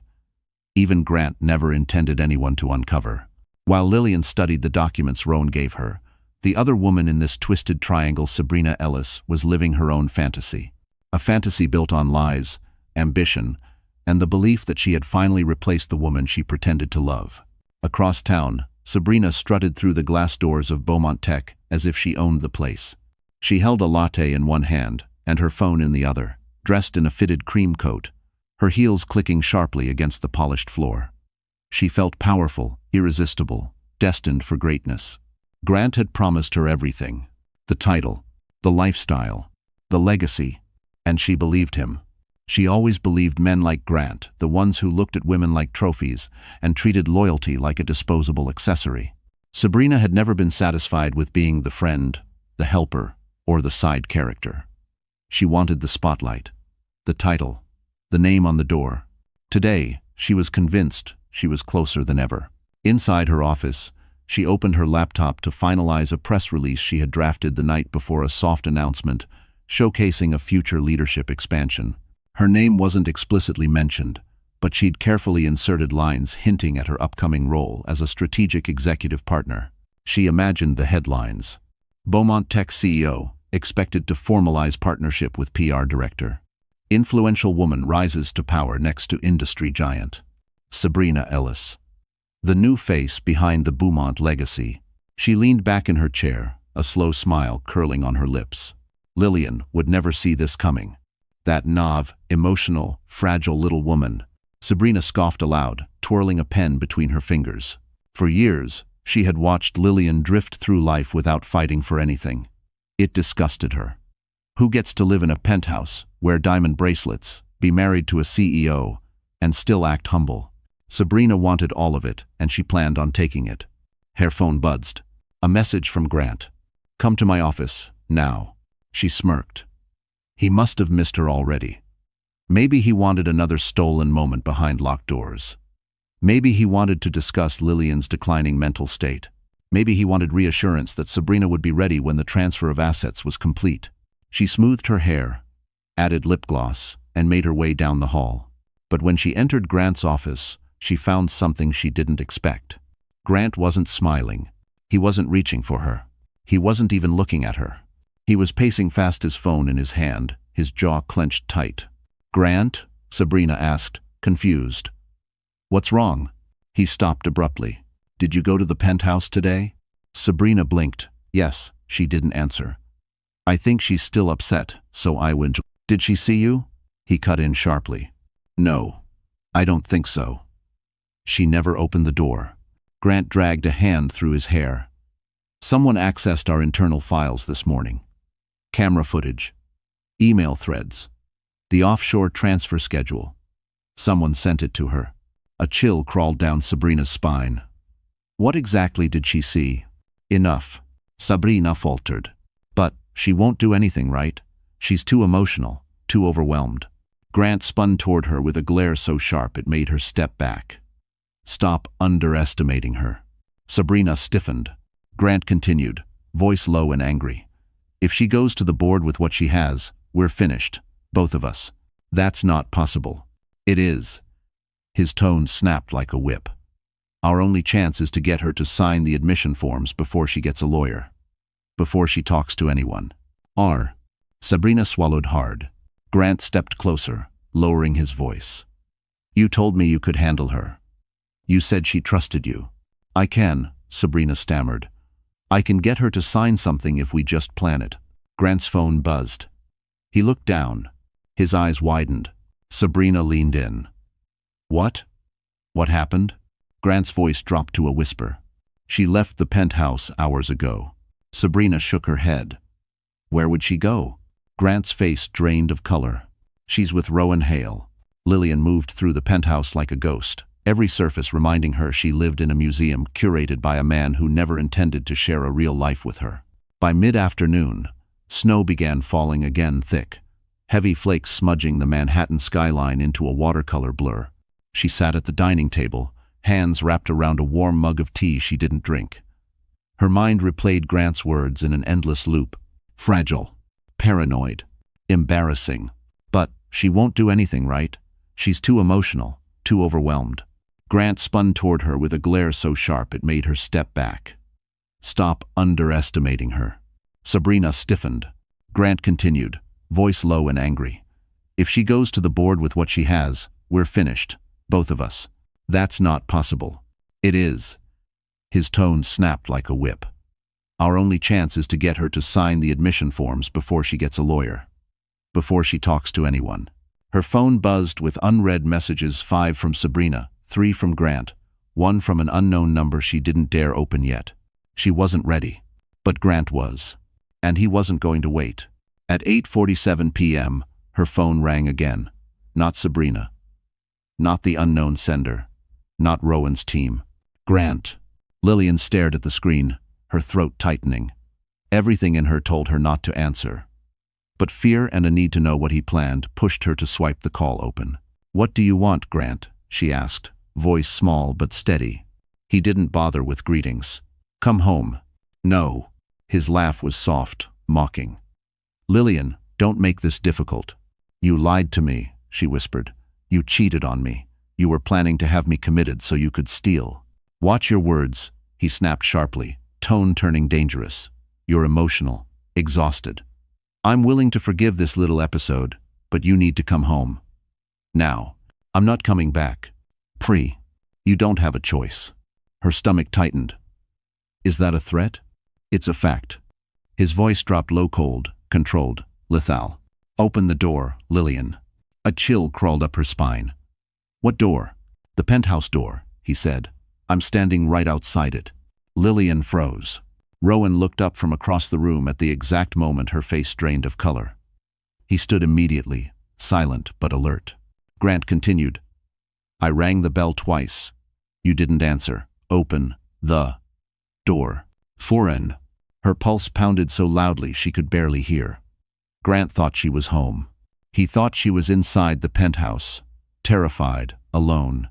even Grant never intended anyone to uncover. While Lillian studied the documents Rowan gave her, the other woman in this twisted triangle, Sabrina Ellis, was living her own fantasy. A fantasy built on lies, ambition, and the belief that she had finally replaced the woman she pretended to love. Across town, Sabrina strutted through the glass doors of Beaumont Tech as if she owned the place. She held a latte in one hand and her phone in the other, dressed in a fitted cream coat, her heels clicking sharply against the polished floor. She felt powerful, irresistible, destined for greatness. Grant had promised her everything: the title, the lifestyle, the legacy, and she believed him. She always believed men like Grant, the ones who looked at women like trophies and treated loyalty like a disposable accessory. Sabrina had never been satisfied with being the friend, the helper, or the side character. She wanted the spotlight, the title, the name on the door. Today, she was convinced she was closer than ever. Inside her office, she opened her laptop to finalize a press release she had drafted the night before a soft announcement showcasing a future leadership expansion. Her name wasn't explicitly mentioned, but she'd carefully inserted lines hinting at her upcoming role as a strategic executive partner. She imagined the headlines. Beaumont Tech CEO, expected to formalize partnership with PR director. Influential woman rises to power next to industry giant. Sabrina Ellis. The new face behind the Beaumont legacy. She leaned back in her chair, a slow smile curling on her lips. Lillian would never see this coming. That naive, emotional, fragile little woman. Sabrina scoffed aloud, twirling a pen between her fingers. For years, she had watched Lillian drift through life without fighting for anything. It disgusted her. Who gets to live in a penthouse, wear diamond bracelets, be married to a CEO, and still act humble? Sabrina wanted all of it, and she planned on taking it. Her phone buzzed. A message from Grant. "Come to my office, now." She smirked. He must have missed her already. Maybe he wanted another stolen moment behind locked doors. Maybe he wanted to discuss Lillian's declining mental state. Maybe he wanted reassurance that Sabrina would be ready when the transfer of assets was complete. She smoothed her hair, added lip gloss, and made her way down the hall. But when she entered Grant's office, she found something she didn't expect. Grant wasn't smiling. He wasn't reaching for her. He wasn't even looking at her. He was pacing fast, his phone in his hand, his jaw clenched tight. "Grant?" Sabrina asked, confused. "What's wrong?" He stopped abruptly. "Did you go to the penthouse today?" Sabrina blinked. "Yes," she didn't answer. "I think she's still upset, so I went." "Did she see you?" He cut in sharply. "No, I don't think so." "She never opened the door." Grant dragged a hand through his hair. "Someone accessed our internal files this morning. Camera footage, email threads, the offshore transfer schedule. Someone sent it to her." A chill crawled down Sabrina's spine. What exactly did she see? "Enough," Sabrina faltered. "But she won't do anything, right? She's too emotional, too overwhelmed." Grant spun toward her with a glare so sharp it made her step back. "Stop underestimating her." Sabrina stiffened. Grant continued, voice low and angry. "If she goes to the board with what she has, we're finished, both of us. That's not possible." "It is." His tone snapped like a whip. "Our only chance is to get her to sign the admission forms before she gets a lawyer. Before she talks to anyone." Sabrina swallowed hard. Grant stepped closer, lowering his voice. "You told me you could handle her. You said she trusted you." "I can," Sabrina stammered. "I can get her to sign something if we just plan it." Grant's phone buzzed. He looked down. His eyes widened. Sabrina leaned in. "What? What happened?" Grant's voice dropped to a whisper. "She left the penthouse hours ago." Sabrina shook her head. "Where would she go?" Grant's face drained of color. "She's with Rowan Hale." Lillian moved through the penthouse like a ghost, every surface reminding her she lived in a museum curated by a man who never intended to share a real life with her. By mid-afternoon, snow began falling again thick, heavy flakes smudging the Manhattan skyline into a watercolor blur. She sat at the dining table, hands wrapped around a warm mug of tea she didn't drink. Her mind replayed Grant's words in an endless loop. Fragile, paranoid, embarrassing. But she won't do anything, right? She's too emotional, too overwhelmed. Grant spun toward her with a glare so sharp it made her step back. "Stop underestimating her." Sabrina stiffened. Grant continued, voice low and angry. "If she goes to the board with what she has, we're finished, both of us. That's not possible." "It is." His tone snapped like a whip. "Our only chance is to get her to sign the admission forms before she gets a lawyer. Before she talks to anyone." Her phone buzzed with unread messages, 5 from Sabrina, 3 from Grant, 1 from an unknown number she didn't dare open yet. She wasn't ready. But Grant was. And he wasn't going to wait. At 8:47 p.m., her phone rang again. Not Sabrina. Not the unknown sender. Not Rowan's team. Grant. Lillian stared at the screen, her throat tightening. Everything in her told her not to answer. But fear and a need to know what he planned pushed her to swipe the call open. "What do you want, Grant?" she asked, voice small but steady. He didn't bother with greetings. "Come home." "No." His laugh was soft, mocking. "Lillian, Don't make this difficult. You lied to me, she whispered. You cheated on me. You were planning to have me committed so you could steal. Watch your words, he snapped sharply, tone turning dangerous. You're emotional, exhausted. I'm willing to forgive this little episode, but you need to come home. Now. I'm not coming back. You don't have a choice. Her stomach tightened. Is that a threat? It's a fact. His voice dropped low, cold, controlled, lethal. Open the door, Lillian. A chill crawled up her spine. What door? The penthouse door, he said. I'm standing right outside it. Lillian froze. Rowan looked up from across the room at the exact moment her face drained of color. He stood immediately, silent but alert. Grant continued. I rang the bell twice. You didn't answer. Open the door. Foreign. Her pulse pounded so loudly she could barely hear. Grant thought she was home. He thought she was inside the penthouse, terrified, alone,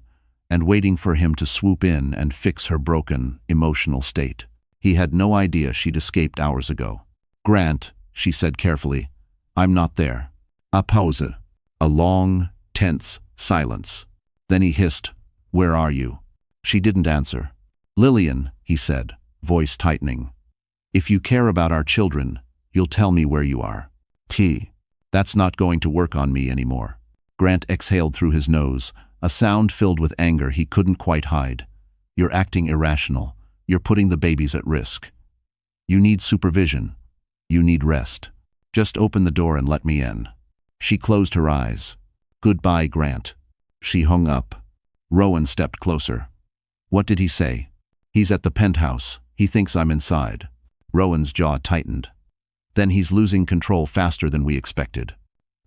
and waiting for him to swoop in and fix her broken, emotional state. He had no idea she'd escaped hours ago. Grant, she said carefully, I'm not there. A pause. A long, tense silence. Then he hissed, Where are you? She didn't answer. Lillian, he said, voice tightening. If you care about our children, you'll tell me where you are. That's not going to work on me anymore. Grant exhaled through his nose, a sound filled with anger he couldn't quite hide. You're acting irrational. You're putting the babies at risk. You need supervision. You need rest. Just open the door and let me in. She closed her eyes. Goodbye, Grant. She hung up. Rowan stepped closer. What did he say? He's at the penthouse. He thinks I'm inside. Rowan's jaw tightened. Then he's losing control faster than we expected.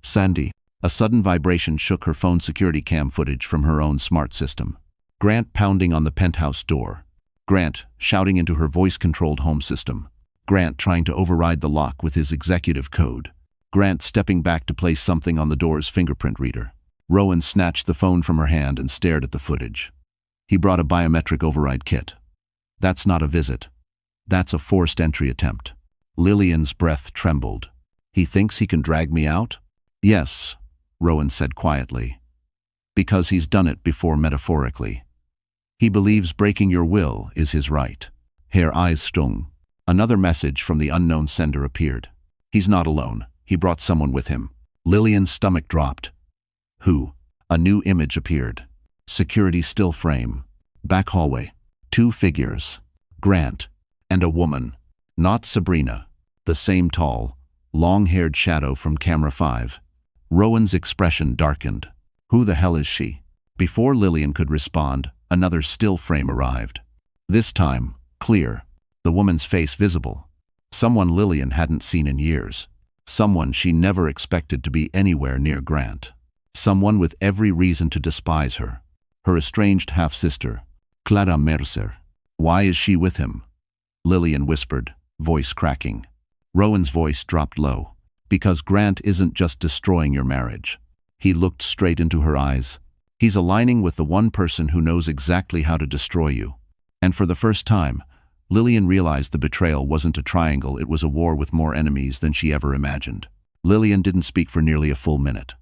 Sandy. A sudden vibration shook her phone's security cam footage from her own smart system. Grant pounding on the penthouse door. Grant shouting into her voice-controlled home system. Grant trying to override the lock with his executive code. Grant stepping back to place something on the door's fingerprint reader. Rowan snatched the phone from her hand and stared at the footage. He brought a biometric override kit. That's not a visit. That's a forced entry attempt. Lillian's breath trembled. He thinks he can drag me out? Yes, Rowan said quietly. Because he's done it before metaphorically. He believes breaking your will is his right. Her eyes stung. Another message from the unknown sender appeared. He's not alone. He brought someone with him. Lillian's stomach dropped. Who? A new image appeared. Security still frame. Back hallway. 2 figures. Grant. And a woman. Not Sabrina. The same tall, long-haired shadow from camera 5. Rowan's expression darkened. Who the hell is she? Before Lillian could respond, another still frame arrived. This time, clear. The woman's face visible. Someone Lillian hadn't seen in years. Someone she never expected to be anywhere near Grant. Someone with every reason to despise her. Her estranged half-sister, Clara Mercer. Why is she with him? Lillian whispered, voice cracking. Rowan's voice dropped low. Because Grant isn't just destroying your marriage. He looked straight into her eyes. He's aligning with the one person who knows exactly how to destroy you. And for the first time, Lillian realized the betrayal wasn't a triangle, it was a war with more enemies than she ever imagined. Lillian didn't speak for nearly a full minute.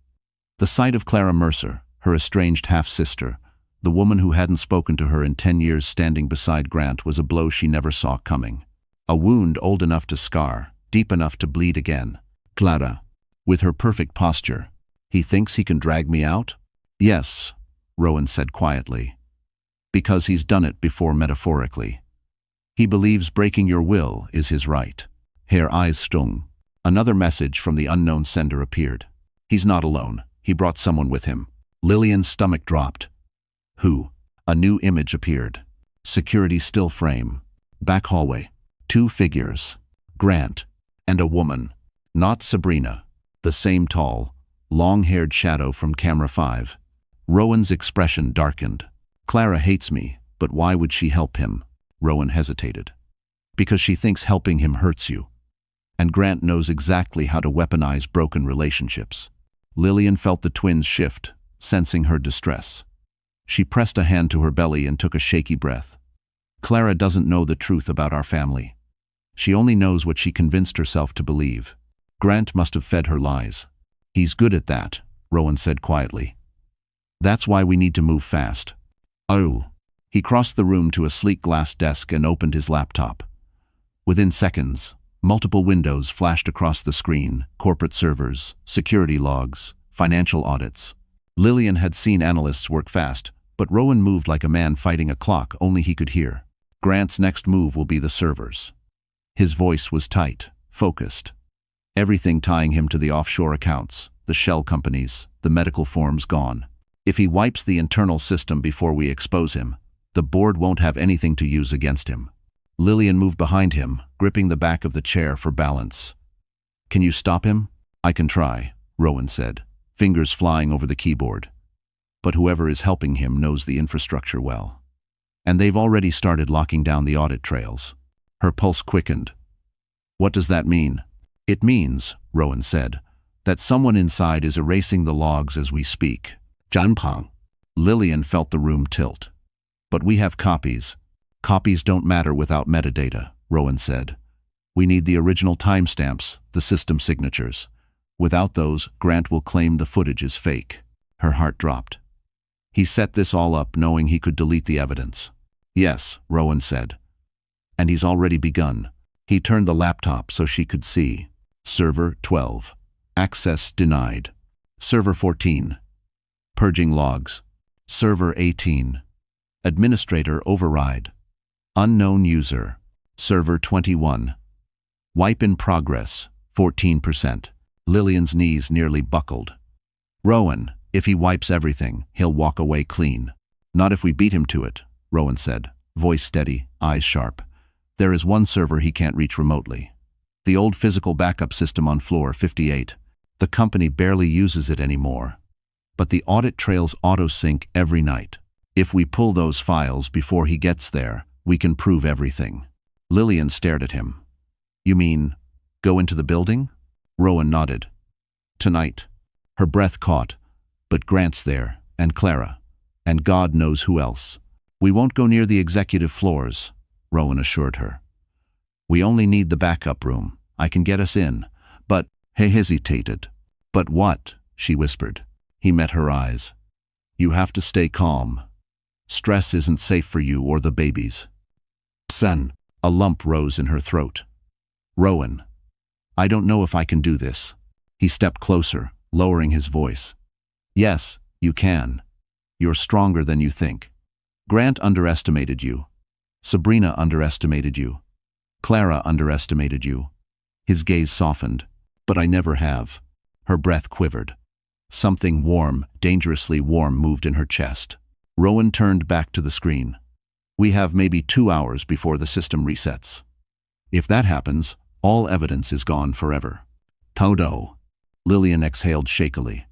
The sight of Clara Mercer, her estranged half-sister, the woman who hadn't spoken to her in 10 years standing beside Grant, was a blow she never saw coming. A wound old enough to scar, deep enough to bleed again. Clara, with her perfect posture. He thinks he can drag me out? Yes, Rowan said quietly. Because he's done it before metaphorically. He believes breaking your will is his right. Her eyes stung. Another message from the unknown sender appeared. He's not alone. He brought someone with him. Lillian's stomach dropped. Who? A new image appeared. Security still frame. Back hallway. 2 figures. Grant. And a woman. Not Sabrina. The same tall, long-haired shadow from camera 5. Rowan's expression darkened. Clara hates me, but why would she help him? Rowan hesitated. Because she thinks helping him hurts you. And Grant knows exactly how to weaponize broken relationships. Lillian felt the twins shift, sensing her distress. She pressed a hand to her belly and took a shaky breath. Clara doesn't know the truth about our family. She only knows what she convinced herself to believe. Grant must have fed her lies. He's good at that, Rowan said quietly. That's why we need to move fast. Oh. He crossed the room to a sleek glass desk and opened his laptop. Within seconds, multiple windows flashed across the screen: corporate servers, security logs, financial audits. Lillian had seen analysts work fast, but Rowan moved like a man fighting a clock only he could hear. Grant's next move will be the servers. His voice was tight, focused. Everything tying him to the offshore accounts, the shell companies, the medical forms gone. If he wipes the internal system before we expose him, the board won't have anything to use against him. Lillian moved behind him, gripping the back of the chair for balance. Can you stop him? I can try, Rowan said, fingers flying over the keyboard. But whoever is helping him knows the infrastructure well. And they've already started locking down the audit trails. Her pulse quickened. What does that mean? It means, Rowan said, that someone inside is erasing the logs as we speak. Janpang. Lillian felt the room tilt. But we have copies. Copies don't matter without metadata, Rowan said. We need the original timestamps, the system signatures. Without those, Grant will claim the footage is fake. Her heart dropped. He set this all up knowing he could delete the evidence. Yes, Rowan said. And he's already begun. He turned the laptop so she could see. Server 12. Access denied. Server 14. Purging logs. Server 18. Administrator override. Unknown user. Server 21. Wipe in progress. 14%. Lillian's knees nearly buckled. Rowan, if he wipes everything, he'll walk away clean. Not if we beat him to it, Rowan said, voice steady, eyes sharp. There is one server he can't reach remotely. The old physical backup system on floor 58. The company barely uses it anymore. But the audit trails auto-sync every night. If we pull those files before he gets there, we can prove everything. Lillian stared at him. You mean, go into the building? Rowan nodded. Tonight. Her breath caught. But Grant's there, and Clara, and God knows who else. We won't go near the executive floors, Rowan assured her. We only need the backup room. I can get us in. But, he hesitated. But what? She whispered. He met her eyes. You have to stay calm. Stress isn't safe for you or the babies. Son. A lump rose in her throat. Rowan. I don't know if I can do this. He stepped closer, lowering his voice. Yes, you can. You're stronger than you think. Grant underestimated you. Sabrina underestimated you. Clara underestimated you. His gaze softened. But I never have. Her breath quivered. Something warm, dangerously warm, moved in her chest. Rowan turned back to the screen. We have maybe 2 hours before the system resets. If that happens, all evidence is gone forever. Todo. Lillian exhaled shakily.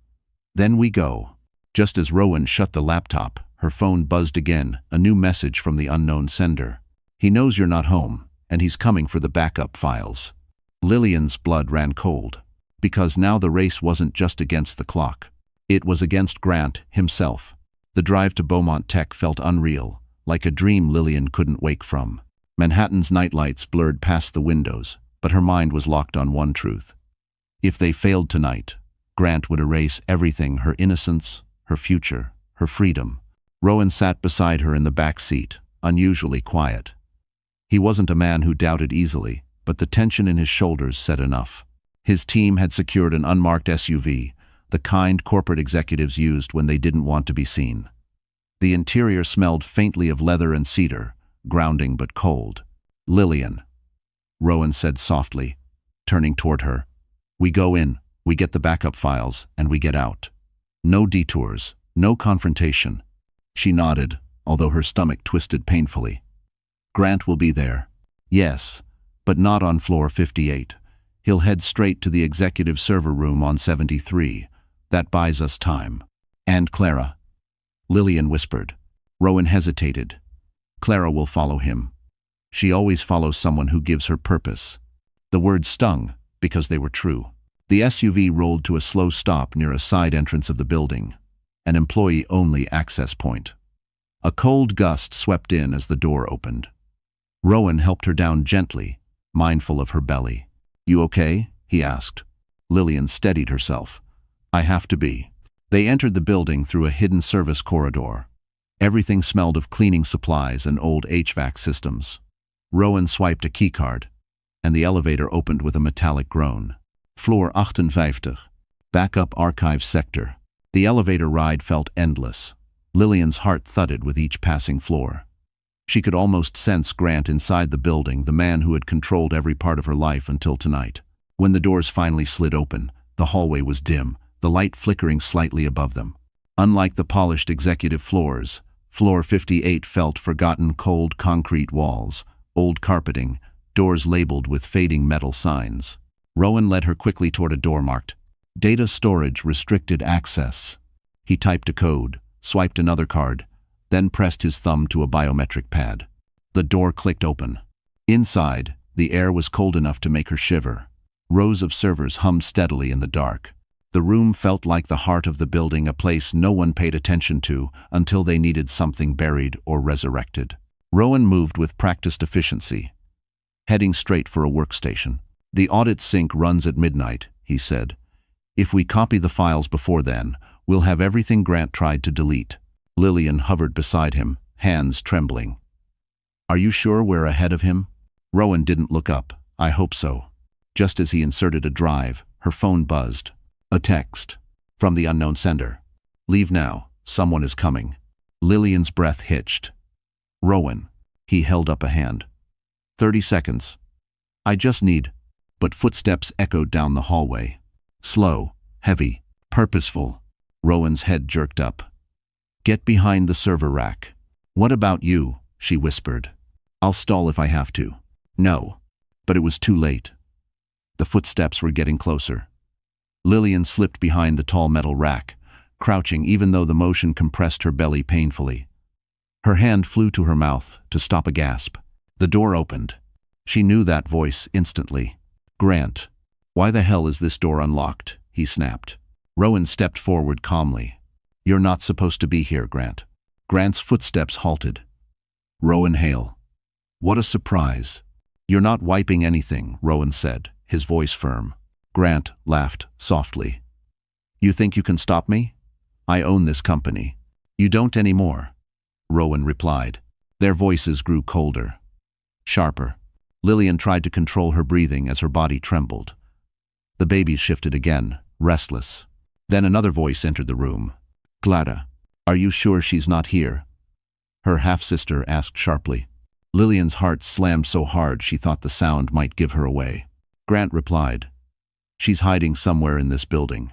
Then we go. Just as Rowan shut the laptop, her phone buzzed again, a new message from the unknown sender. He knows you're not home, and he's coming for the backup files. Lillian's blood ran cold, because now the race wasn't just against the clock. It was against Grant himself. The drive to Beaumont Tech felt unreal, like a dream Lillian couldn't wake from. Manhattan's nightlights blurred past the windows, but her mind was locked on one truth. If they failed tonight, Grant would erase everything: her innocence, her future, her freedom. Rowan sat beside her in the back seat, unusually quiet. He wasn't a man who doubted easily, but the tension in his shoulders said enough. His team had secured an unmarked SUV, the kind corporate executives used when they didn't want to be seen. The interior smelled faintly of leather and cedar, grounding but cold. Lillian, Rowan said softly, turning toward her. We go in, we get the backup files, and we get out. No detours, no confrontation. She nodded, although her stomach twisted painfully. Grant will be there. Yes, but not on floor 58. He'll head straight to the executive server room on 73. That buys us time. And Clara. Lillian whispered. Rowan hesitated. Clara will follow him. She always follows someone who gives her purpose. The words stung, because they were true. The SUV rolled to a slow stop near a side entrance of the building, an employee-only access point. A cold gust swept in as the door opened. Rowan helped her down gently, mindful of her belly. You okay? He asked. Lillian steadied herself. I have to be. They entered the building through a hidden service corridor. Everything smelled of cleaning supplies and old HVAC systems. Rowan swiped a keycard, and the elevator opened with a metallic groan. Floor 58. Backup archive sector. The elevator ride felt endless. Lillian's heart thudded with each passing floor. She could almost sense Grant inside the building, the man who had controlled every part of her life until tonight. When the doors finally slid open, the hallway was dim, the light flickering slightly above them. Unlike the polished executive floors, Floor 58 felt forgotten, cold concrete walls, old carpeting, doors labeled with fading metal signs. Rowan led her quickly toward a door marked Data Storage Restricted Access. He typed a code, swiped another card, then pressed his thumb to a biometric pad. The door clicked open. Inside, the air was cold enough to make her shiver. Rows of servers hummed steadily in the dark. The room felt like the heart of the building, a place no one paid attention to until they needed something buried or resurrected. Rowan moved with practiced efficiency, heading straight for a workstation. The audit sync runs at midnight, he said. If we copy the files before then, we'll have everything Grant tried to delete. Lillian hovered beside him, hands trembling. Are you sure we're ahead of him? Rowan didn't look up. I hope so. Just as he inserted a drive, her phone buzzed. A text. From the unknown sender. Leave now. Someone is coming. Lillian's breath hitched. Rowan. He held up a hand. 30 seconds. I just need. But footsteps echoed down the hallway. Slow, heavy, purposeful. Rowan's head jerked up. Get behind the server rack. What about you? She whispered. I'll stall if I have to. No. But it was too late. The footsteps were getting closer. Lillian slipped behind the tall metal rack, crouching even though the motion compressed her belly painfully. Her hand flew to her mouth to stop a gasp. The door opened. She knew that voice instantly. Grant. Why the hell is this door unlocked? He snapped. Rowan stepped forward calmly. You're not supposed to be here, Grant. Grant's footsteps halted. Rowan Hale. What a surprise. You're not wiping anything, Rowan said, his voice firm. Grant laughed softly. You think you can stop me? I own this company. You don't anymore, Rowan replied. Their voices grew colder, sharper. Lillian tried to control her breathing as her body trembled. The babies shifted again, restless. Then another voice entered the room. Clara, are you sure she's not here? Her half-sister asked sharply. Lillian's heart slammed so hard she thought the sound might give her away. Grant replied. She's hiding somewhere in this building.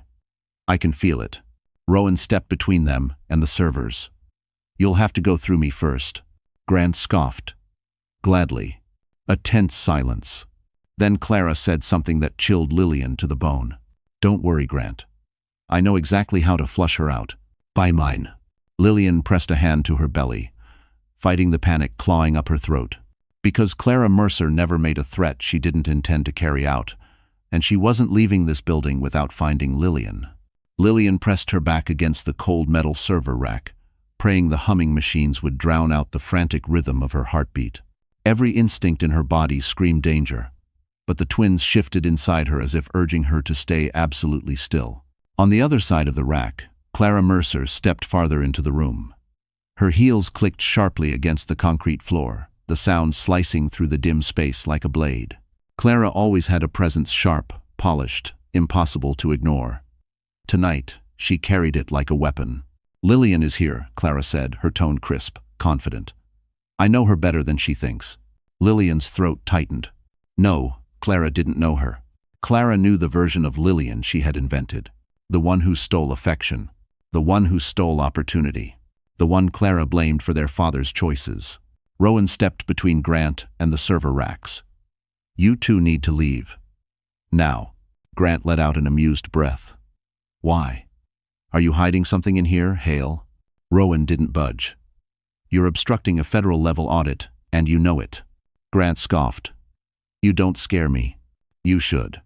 I can feel it. Rowan stepped between them and the servers. You'll have to go through me first. Grant scoffed. Gladly. A tense silence. Then Clara said something that chilled Lillian to the bone. Don't worry, Grant. I know exactly how to flush her out. By mine. Lillian pressed a hand to her belly, fighting the panic clawing up her throat. Because Clara Mercer never made a threat she didn't intend to carry out, and she wasn't leaving this building without finding Lillian. Lillian pressed her back against the cold metal server rack, praying the humming machines would drown out the frantic rhythm of her heartbeat. Every instinct in her body screamed danger, but the twins shifted inside her as if urging her to stay absolutely still. On the other side of the rack, Clara Mercer stepped farther into the room. Her heels clicked sharply against the concrete floor, the sound slicing through the dim space like a blade. Clara always had a presence sharp, polished, impossible to ignore. Tonight, she carried it like a weapon. Lillian is here, Clara said, her tone crisp, confident. I know her better than she thinks. Lillian's throat tightened. No, Clara didn't know her. Clara knew the version of Lillian she had invented. The one who stole affection. The one who stole opportunity. The one Clara blamed for their father's choices. Rowan stepped between Grant and the server racks. You two need to leave. Now. Grant let out an amused breath. Why? Are you hiding something in here, Hale? Rowan didn't budge. You're obstructing a federal-level audit, and you know it. Grant scoffed. You don't scare me. You should.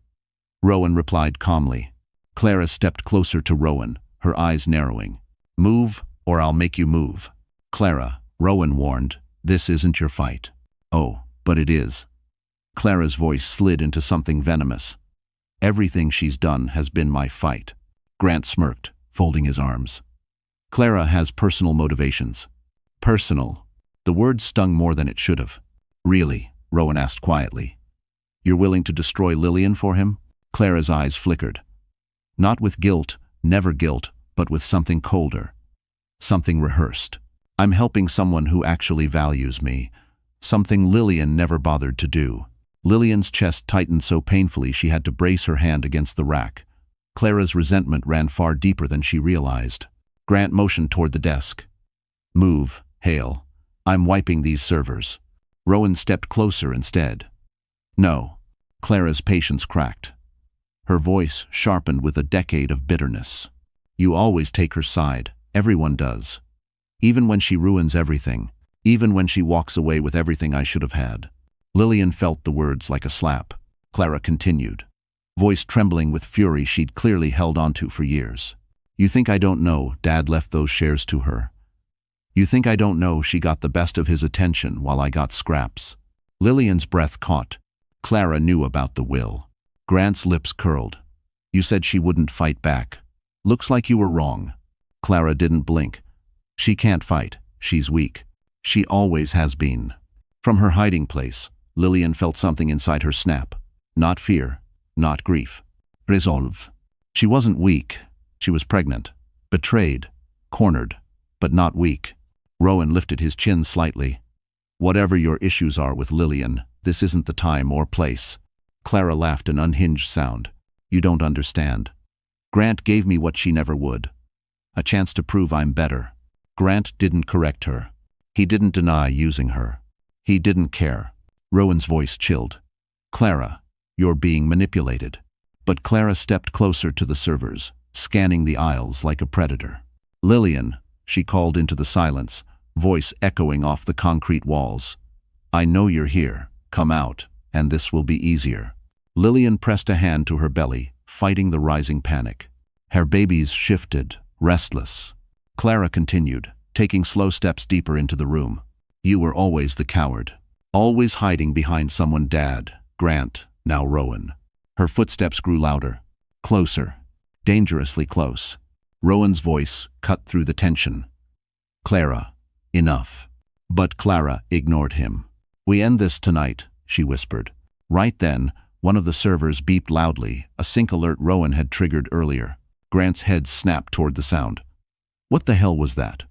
Rowan replied calmly. Clara stepped closer to Rowan, her eyes narrowing. Move, or I'll make you move. Clara, Rowan warned, this isn't your fight. Oh, but it is. Clara's voice slid into something venomous. Everything she's done has been my fight. Grant smirked, folding his arms. Clara has personal motivations. Personal. The word stung more than it should have. Really? Rowan asked quietly. You're willing to destroy Lillian for him? Clara's eyes flickered. Not with guilt, never guilt, but with something colder. Something rehearsed. I'm helping someone who actually values me. Something Lillian never bothered to do. Lillian's chest tightened so painfully she had to brace her hand against the rack. Clara's resentment ran far deeper than she realized. Grant motioned toward the desk. Move, Hale. I'm wiping these servers. Rowan stepped closer instead. No. Clara's patience cracked. Her voice sharpened with a decade of bitterness. You always take her side. Everyone does. Even when she ruins everything. Even when she walks away with everything I should have had. Lillian felt the words like a slap. Clara continued, voice trembling with fury she'd clearly held onto for years. You think I don't know Dad left those shares to her? You think I don't know she got the best of his attention while I got scraps? Lillian's breath caught. Clara knew about the will. Grant's lips curled. You said she wouldn't fight back. Looks like you were wrong. Clara didn't blink. She can't fight. She's weak. She always has been. From her hiding place, Lillian felt something inside her snap. Not fear, not grief. Resolve. She wasn't weak. She was pregnant. Betrayed. Cornered. But not weak. Rowan lifted his chin slightly. Whatever your issues are with Lillian, this isn't the time or place. Clara laughed an unhinged sound. You don't understand. Grant gave me what she never would. A chance to prove I'm better. Grant didn't correct her. He didn't deny using her. He didn't care. Rowan's voice chilled. Clara, you're being manipulated. But Clara stepped closer to the servers, scanning the aisles like a predator. Lillian, she called into the silence, voice echoing off the concrete walls. I know you're here. Come out, and this will be easier. Lillian pressed a hand to her belly, fighting the rising panic. Her babies shifted, restless. Clara continued, taking slow steps deeper into the room. You were always the coward. Always hiding behind someone Dad, Grant, now Rowan. Her footsteps grew louder. Closer. Dangerously close. Rowan's voice cut through the tension. Clara, enough. But Clara ignored him. We end this tonight, she whispered. Right then, one of the servers beeped loudly, a sync alert Rowan had triggered earlier. Grant's head snapped toward the sound. What the hell was that?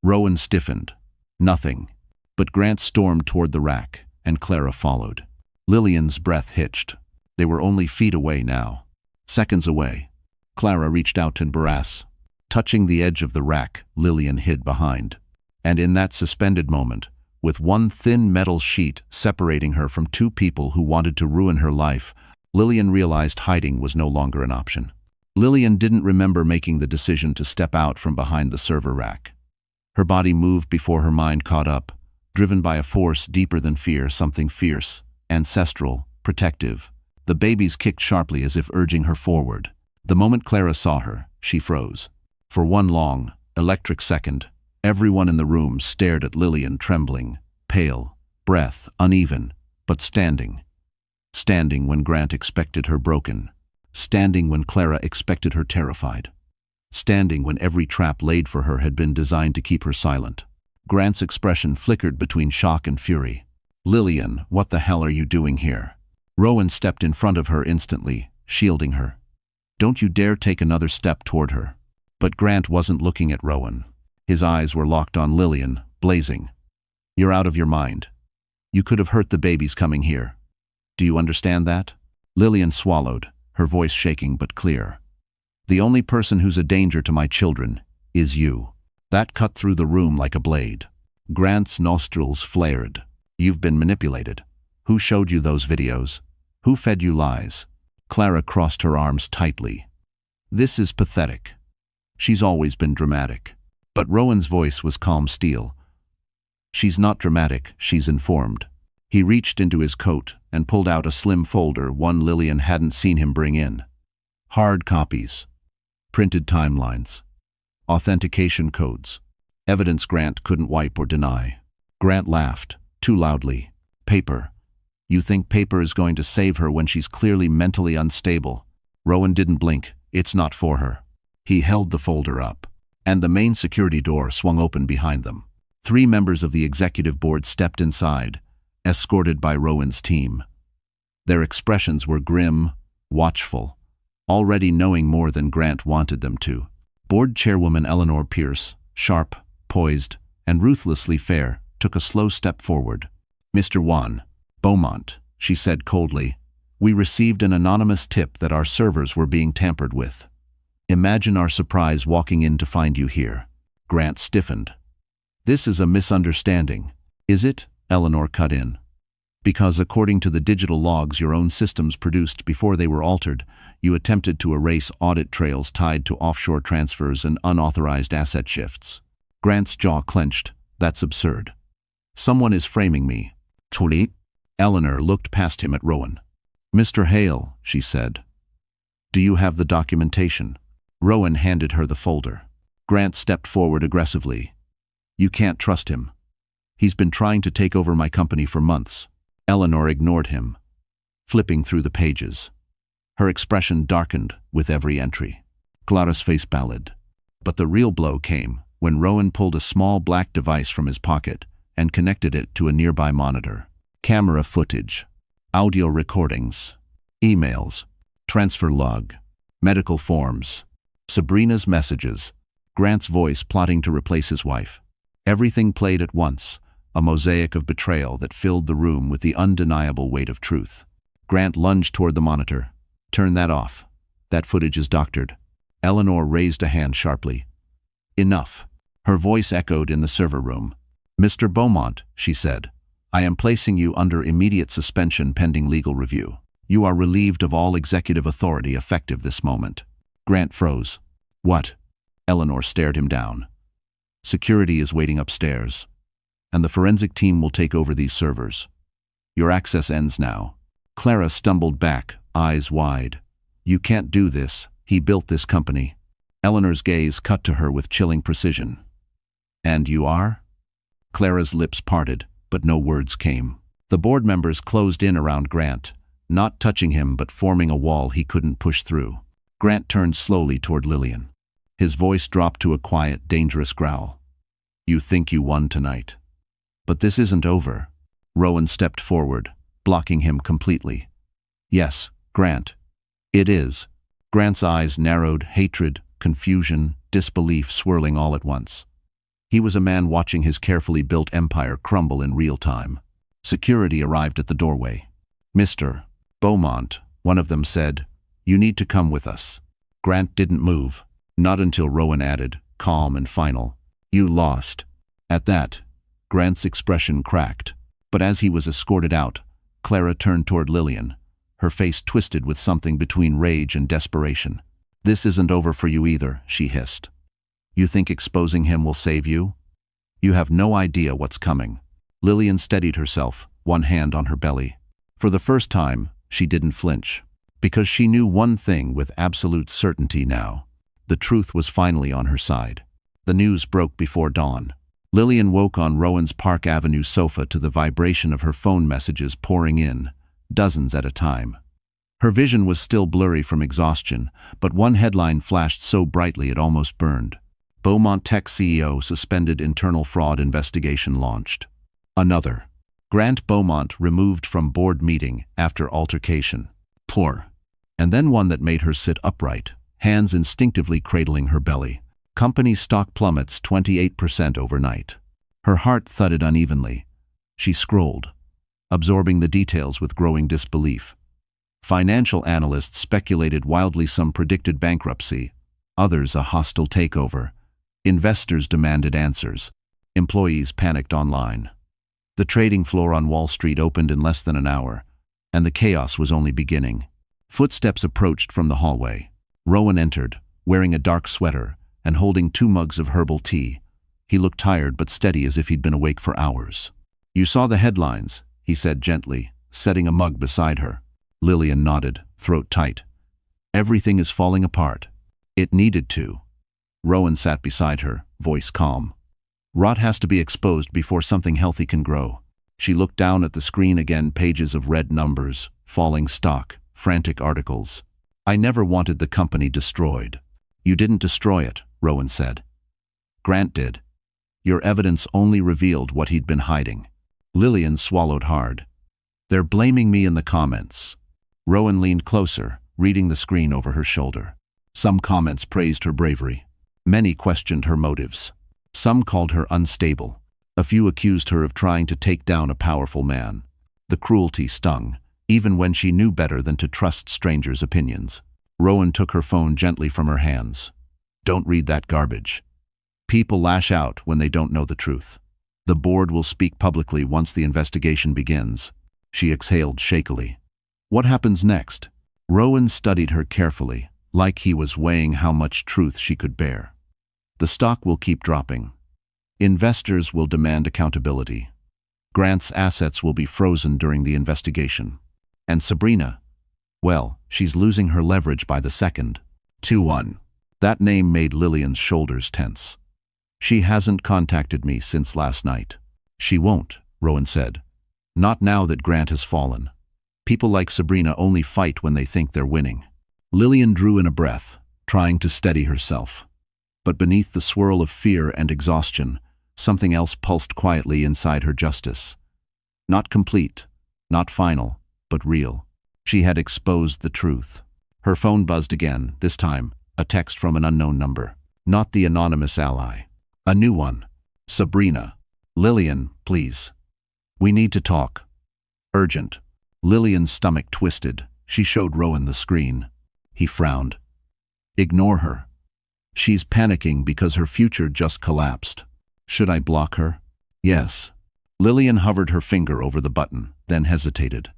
Rowan stiffened. Nothing. But Grant stormed toward the rack, and Clara followed. Lillian's breath hitched. They were only feet away now. Seconds away. Clara reached out and brass. Touching the edge of the rack, Lillian hid behind. And in that suspended moment, with one thin metal sheet separating her from two people who wanted to ruin her life, Lillian realized hiding was no longer an option. Lillian didn't remember making the decision to step out from behind the server rack. Her body moved before her mind caught up, driven by a force deeper than fear, something fierce, ancestral, protective. The babies kicked sharply as if urging her forward. The moment Clara saw her, she froze. For one long, electric second, everyone in the room stared at Lillian, trembling, pale, breath uneven, but standing. Standing when Grant expected her broken. Standing when Clara expected her terrified. Standing when every trap laid for her had been designed to keep her silent. Grant's expression flickered between shock and fury. Lillian, what the hell are you doing here? Rowan stepped in front of her instantly, shielding her. Don't you dare take another step toward her. But Grant wasn't looking at Rowan. His eyes were locked on Lillian, blazing. You're out of your mind. You could have hurt the babies coming here. Do you understand that? Lillian swallowed, her voice shaking but clear. The only person who's a danger to my children is you. That cut through the room like a blade. Grant's nostrils flared. You've been manipulated. Who showed you those videos? Who fed you lies? Clara crossed her arms tightly. This is pathetic. She's always been dramatic. But Rowan's voice was calm steel. She's not dramatic, she's informed. He reached into his coat and pulled out a slim folder, one Lillian hadn't seen him bring in. Hard copies. Printed timelines. Authentication codes. Evidence Grant couldn't wipe or deny. Grant laughed, too loudly. Paper. You think paper is going to save her when she's clearly mentally unstable? Rowan didn't blink. It's not for her. He held the folder up, and the main security door swung open behind them. 3 members of the executive board stepped inside, escorted by Rowan's team. Their expressions were grim, watchful, already knowing more than Grant wanted them to. Board chairwoman Eleanor Pierce, sharp, poised, and ruthlessly fair, took a slow step forward. "Mr. Juan Beaumont," she said coldly, "we received an anonymous tip that our servers were being tampered with. Imagine our surprise walking in to find you here." Grant stiffened. "This is a misunderstanding." "Is it?" Eleanor cut in. "Because according to the digital logs your own systems produced before they were altered, you attempted to erase audit trails tied to offshore transfers and unauthorized asset shifts." Grant's jaw clenched. "That's absurd. Someone is framing me." "Truly?" Eleanor looked past him at Rowan. "Mr. Hale," she said, "do you have the documentation?" Rowan handed her the folder. Grant stepped forward aggressively. "You can't trust him. He's been trying to take over my company for months." Eleanor ignored him, flipping through the pages. Her expression darkened with every entry. Clara's face pallid. But the real blow came when Rowan pulled a small black device from his pocket and connected it to a nearby monitor. Camera footage, audio recordings, emails, transfer log, medical forms, Sabrina's messages, Grant's voice plotting to replace his wife. Everything played at once, a mosaic of betrayal that filled the room with the undeniable weight of truth. Grant lunged toward the monitor. "Turn that off. That footage is doctored." Eleanor raised a hand sharply. "Enough." Her voice echoed in the server room. "Mr. Beaumont," she said, "I am placing you under immediate suspension pending legal review. You are relieved of all executive authority effective this moment." Grant froze. "What?" Eleanor stared him down. "Security is waiting upstairs, and the forensic team will take over these servers. Your access ends now." Clara stumbled back, eyes wide. "You can't do this. He built this company." Eleanor's gaze cut to her with chilling precision. "And you are?" Clara's lips parted, but no words came. The board members closed in around Grant, not touching him but forming a wall he couldn't push through. Grant turned slowly toward Lillian. His voice dropped to a quiet, dangerous growl. "You think you won tonight. But this isn't over." Rowan stepped forward, blocking him completely. "Yes, Grant. It is." Grant's eyes narrowed, hatred, confusion, disbelief swirling all at once. He was a man watching his carefully built empire crumble in real time. Security arrived at the doorway. "Mr. Beaumont," one of them said, "you need to come with us." Grant didn't move, not until Rowan added, calm and final, "You lost." At that, Grant's expression cracked, but as he was escorted out, Clara turned toward Lillian, her face twisted with something between rage and desperation. "This isn't over for you either," she hissed. "You think exposing him will save you? You have no idea what's coming." Lillian steadied herself, one hand on her belly. For the first time, she didn't flinch, because she knew one thing with absolute certainty now. The truth was finally on her side. The news broke before dawn. Lillian woke on Rowan's Park Avenue sofa to the vibration of her phone messages pouring in, dozens at a time. Her vision was still blurry from exhaustion, but one headline flashed so brightly it almost burned. Beaumont Tech CEO suspended internal fraud investigation launched. Another. Grant Beaumont removed from board meeting after altercation. Poor. And then one that made her sit upright, hands instinctively cradling her belly. Company stock plummets 28% overnight. Her heart thudded unevenly. She scrolled, absorbing the details with growing disbelief. Financial analysts speculated wildly some predicted bankruptcy, others a hostile takeover. Investors demanded answers. Employees panicked online. The trading floor on Wall Street opened in less than an hour, and the chaos was only beginning. Footsteps approached from the hallway. Rowan entered, wearing a dark sweater and holding 2 mugs of herbal tea. He looked tired but steady as if he'd been awake for hours. "You saw the headlines," he said gently, setting a mug beside her. Lillian nodded, throat tight. "Everything is falling apart." "It needed to." Rowan sat beside her, voice calm. "Rot has to be exposed before something healthy can grow." She looked down at the screen again, pages of red numbers, falling stock, frantic articles. I never wanted the company destroyed. You didn't destroy it, Rowan said. Grant did. Your evidence only revealed what he'd been hiding. Lillian swallowed hard. They're blaming me in the comments. Rowan leaned closer, reading the screen over her shoulder. Some comments praised her bravery. Many questioned her motives. Some called her unstable. A few accused her of trying to take down a powerful man. The cruelty stung, even when she knew better than to trust strangers' opinions. Rowan took her phone gently from her hands. Don't read that garbage. People lash out when they don't know the truth. The board will speak publicly once the investigation begins. She exhaled shakily. What happens next? Rowan studied her carefully, like he was weighing how much truth she could bear. The stock will keep dropping. Investors will demand accountability. Grant's assets will be frozen during the investigation. And Sabrina, well, she's losing her leverage by the second. 2-1. That name made Lillian's shoulders tense. She hasn't contacted me since last night. She won't, Rowan said. Not now that Grant has fallen. People like Sabrina only fight when they think they're winning. Lillian drew in a breath, trying to steady herself. But beneath the swirl of fear and exhaustion, something else pulsed quietly inside her. Justice. Not complete, not final, but real. She had exposed the truth. Her phone buzzed again, this time, a text from an unknown number. Not the anonymous ally. A new one. Sabrina. Lillian, please. We need to talk. Urgent. Lillian's stomach twisted. She showed Rowan the screen. He frowned. Ignore her. She's panicking because her future just collapsed. Should I block her? Yes. Lillian hovered her finger over the button, then hesitated.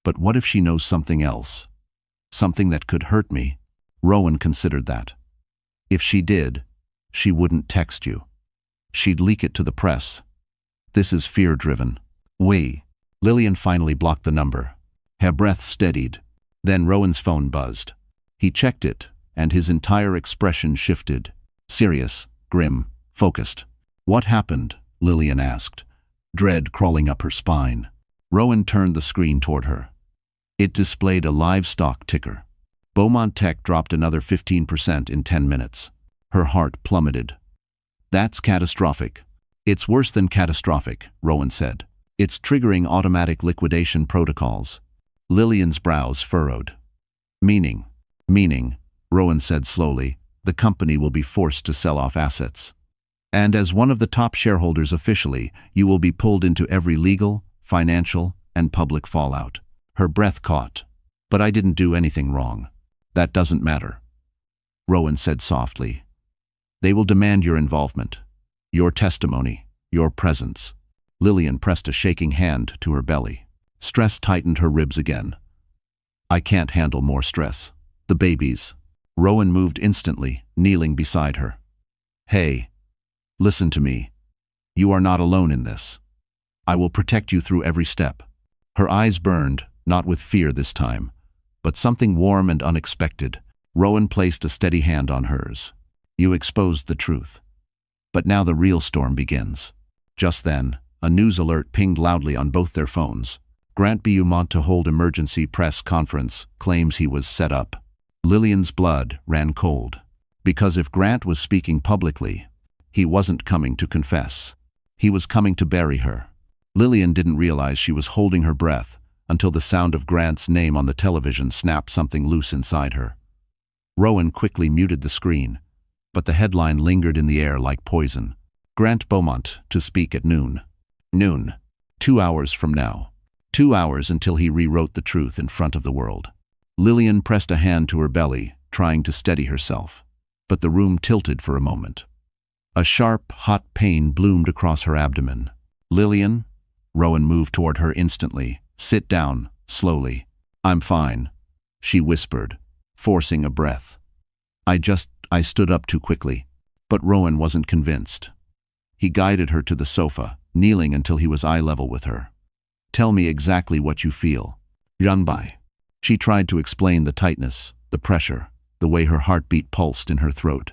But what if she knows something else? Something that could hurt me? Rowan considered that. If she did, she wouldn't text you. She'd leak it to the press. This is fear-driven. Lillian finally blocked the number. Her breath steadied. Then Rowan's phone buzzed. He checked it, and his entire expression shifted. Serious, grim, focused. What happened? Lillian asked, dread crawling up her spine. Rowan turned the screen toward her. It displayed a live stock ticker. Beaumont Tech dropped another 15% in 10 minutes. Her heart plummeted. That's catastrophic. It's worse than catastrophic, Rowan said. It's triggering automatic liquidation protocols. Lillian's brows furrowed. Meaning, Rowan said slowly, the company will be forced to sell off assets. And as one of the top shareholders officially, you will be pulled into every legal, financial, and public fallout. Her breath caught. But I didn't do anything wrong. That doesn't matter. Rowan said softly. They will demand your involvement, your testimony, your presence. Lillian pressed a shaking hand to her belly. Stress tightened her ribs again. I can't handle more stress. The babies. Rowan moved instantly, kneeling beside her. Hey, listen to me. You are not alone in this. I will protect you through every step. Her eyes burned, not with fear this time, but something warm and unexpected. Rowan placed a steady hand on hers. You exposed the truth. But now the real storm begins. Just then, a news alert pinged loudly on both their phones. Grant Beaumont to hold emergency press conference, claims he was set up. Lillian's blood ran cold. Because if Grant was speaking publicly, he wasn't coming to confess. He was coming to bury her. Lillian didn't realize she was holding her breath until the sound of Grant's name on the television snapped something loose inside her. Rowan quickly muted the screen, but the headline lingered in the air like poison. Grant Beaumont to speak at noon. Noon. 2 hours from now. 2 hours until he rewrote the truth in front of the world. Lillian pressed a hand to her belly, trying to steady herself. But the room tilted for a moment. A sharp, hot pain bloomed across her abdomen. Lillian? Rowan moved toward her instantly. Sit down, slowly. I'm fine, she whispered, forcing a breath. I stood up too quickly. But Rowan wasn't convinced. He guided her to the sofa, kneeling until he was eye level with her. Tell me exactly what you feel. Janbai. She tried to explain the tightness, the pressure, the way her heartbeat pulsed in her throat.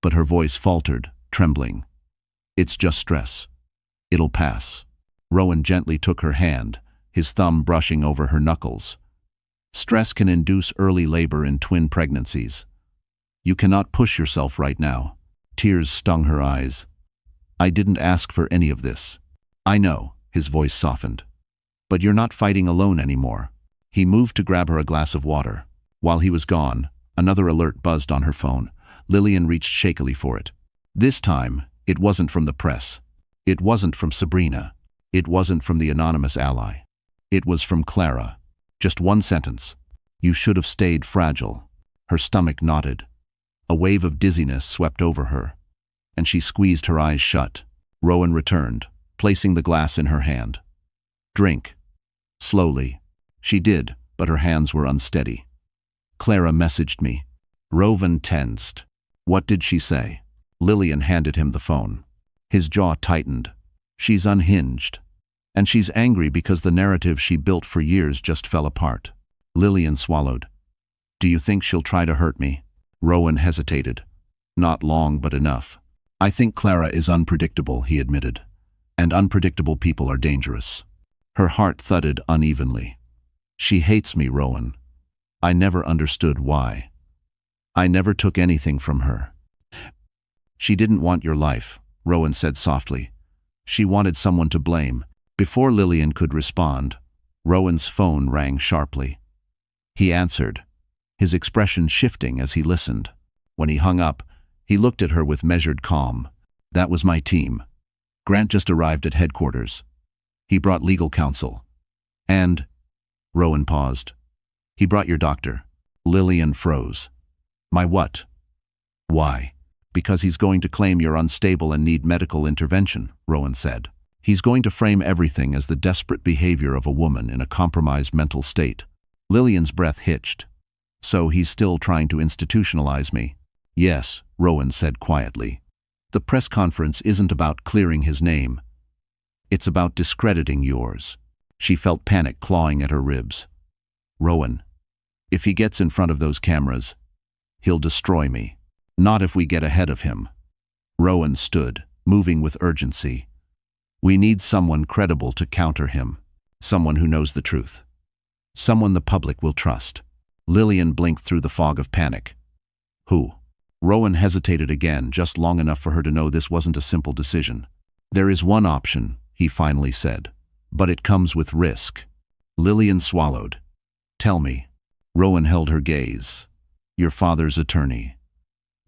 But her voice faltered, trembling. It's just stress. It'll pass. Rowan gently took her hand, his thumb brushing over her knuckles. Stress can induce early labor in twin pregnancies. You cannot push yourself right now. Tears stung her eyes. I didn't ask for any of this. I know, his voice softened. But you're not fighting alone anymore. He moved to grab her a glass of water. While he was gone, another alert buzzed on her phone. Lillian reached shakily for it. This time, it wasn't from the press. It wasn't from Sabrina. It wasn't from the anonymous ally. It was from Clara. Just one sentence. You should have stayed fragile. Her stomach knotted. A wave of dizziness swept over her, and she squeezed her eyes shut. Rowan returned, placing the glass in her hand. Drink. Slowly. She did, but her hands were unsteady. Clara messaged me. Rowan tensed. What did she say? Lillian handed him the phone. His jaw tightened. She's unhinged. And she's angry because the narrative she built for years just fell apart. Lillian swallowed. Do you think she'll try to hurt me? Rowan hesitated. Not long, but enough. I think Clara is unpredictable, he admitted. And unpredictable people are dangerous. Her heart thudded unevenly. She hates me, Rowan. I never understood why. I never took anything from her. She didn't want your life, Rowan said softly. She wanted someone to blame. Before Lillian could respond, Rowan's phone rang sharply. He answered, his expression shifting as he listened. When he hung up, he looked at her with measured calm. That was my team. Grant just arrived at headquarters. He brought legal counsel. And... Rowan paused. He brought your doctor. Lillian froze. My what? Why? Because he's going to claim you're unstable and need medical intervention, Rowan said. He's going to frame everything as the desperate behavior of a woman in a compromised mental state. Lillian's breath hitched. So he's still trying to institutionalize me? Yes, Rowan said quietly. The press conference isn't about clearing his name. It's about discrediting yours. She felt panic clawing at her ribs. Rowan, if he gets in front of those cameras, he'll destroy me. Not if we get ahead of him. Rowan stood, moving with urgency. We need someone credible to counter him. Someone who knows the truth. Someone the public will trust. Lillian blinked through the fog of panic. Who? Rowan hesitated again, just long enough for her to know this wasn't a simple decision. There is one option, he finally said. But it comes with risk. Lillian swallowed. Tell me. Rowan held her gaze. Your father's attorney.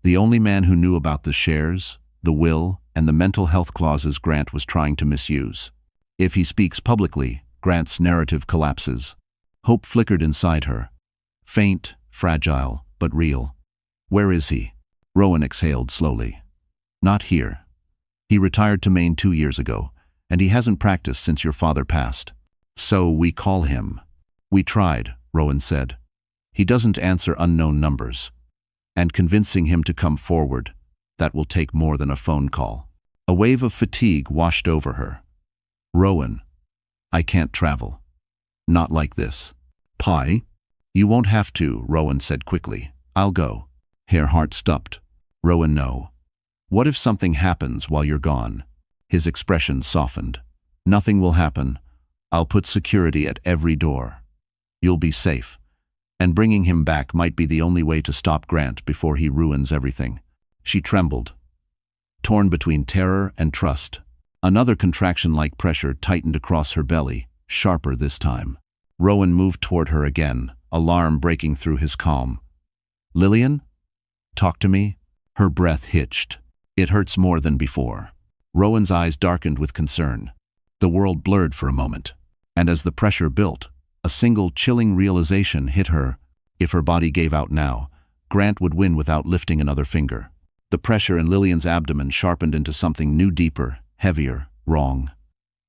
The only man who knew about the shares, the will, and the mental health clauses Grant was trying to misuse. If he speaks publicly, Grant's narrative collapses. Hope flickered inside her. Faint, fragile, but real. Where is he? Rowan exhaled slowly. Not here. He retired to Maine 2 years ago, and he hasn't practiced since your father passed. So we call him. We tried, Rowan said. He doesn't answer unknown numbers. And convincing him to come forward, that will take more than a phone call. A wave of fatigue washed over her. Rowan, I can't travel. Not like this. Pi? You won't have to, Rowan said quickly. I'll go. Her heart stopped. Rowan, no. What if something happens while you're gone? His expression softened. Nothing will happen. I'll put security at every door. You'll be safe. And bringing him back might be the only way to stop Grant before he ruins everything. She trembled, torn between terror and trust. Another contraction-like pressure tightened across her belly, sharper this time. Rowan moved toward her again, alarm breaking through his calm. Lillian? Talk to me? Her breath hitched. It hurts more than before. Rowan's eyes darkened with concern. The world blurred for a moment, and as the pressure built, a single chilling realization hit her. If her body gave out now, Grant would win without lifting another finger. The pressure in Lillian's abdomen sharpened into something new, deeper, heavier, wrong.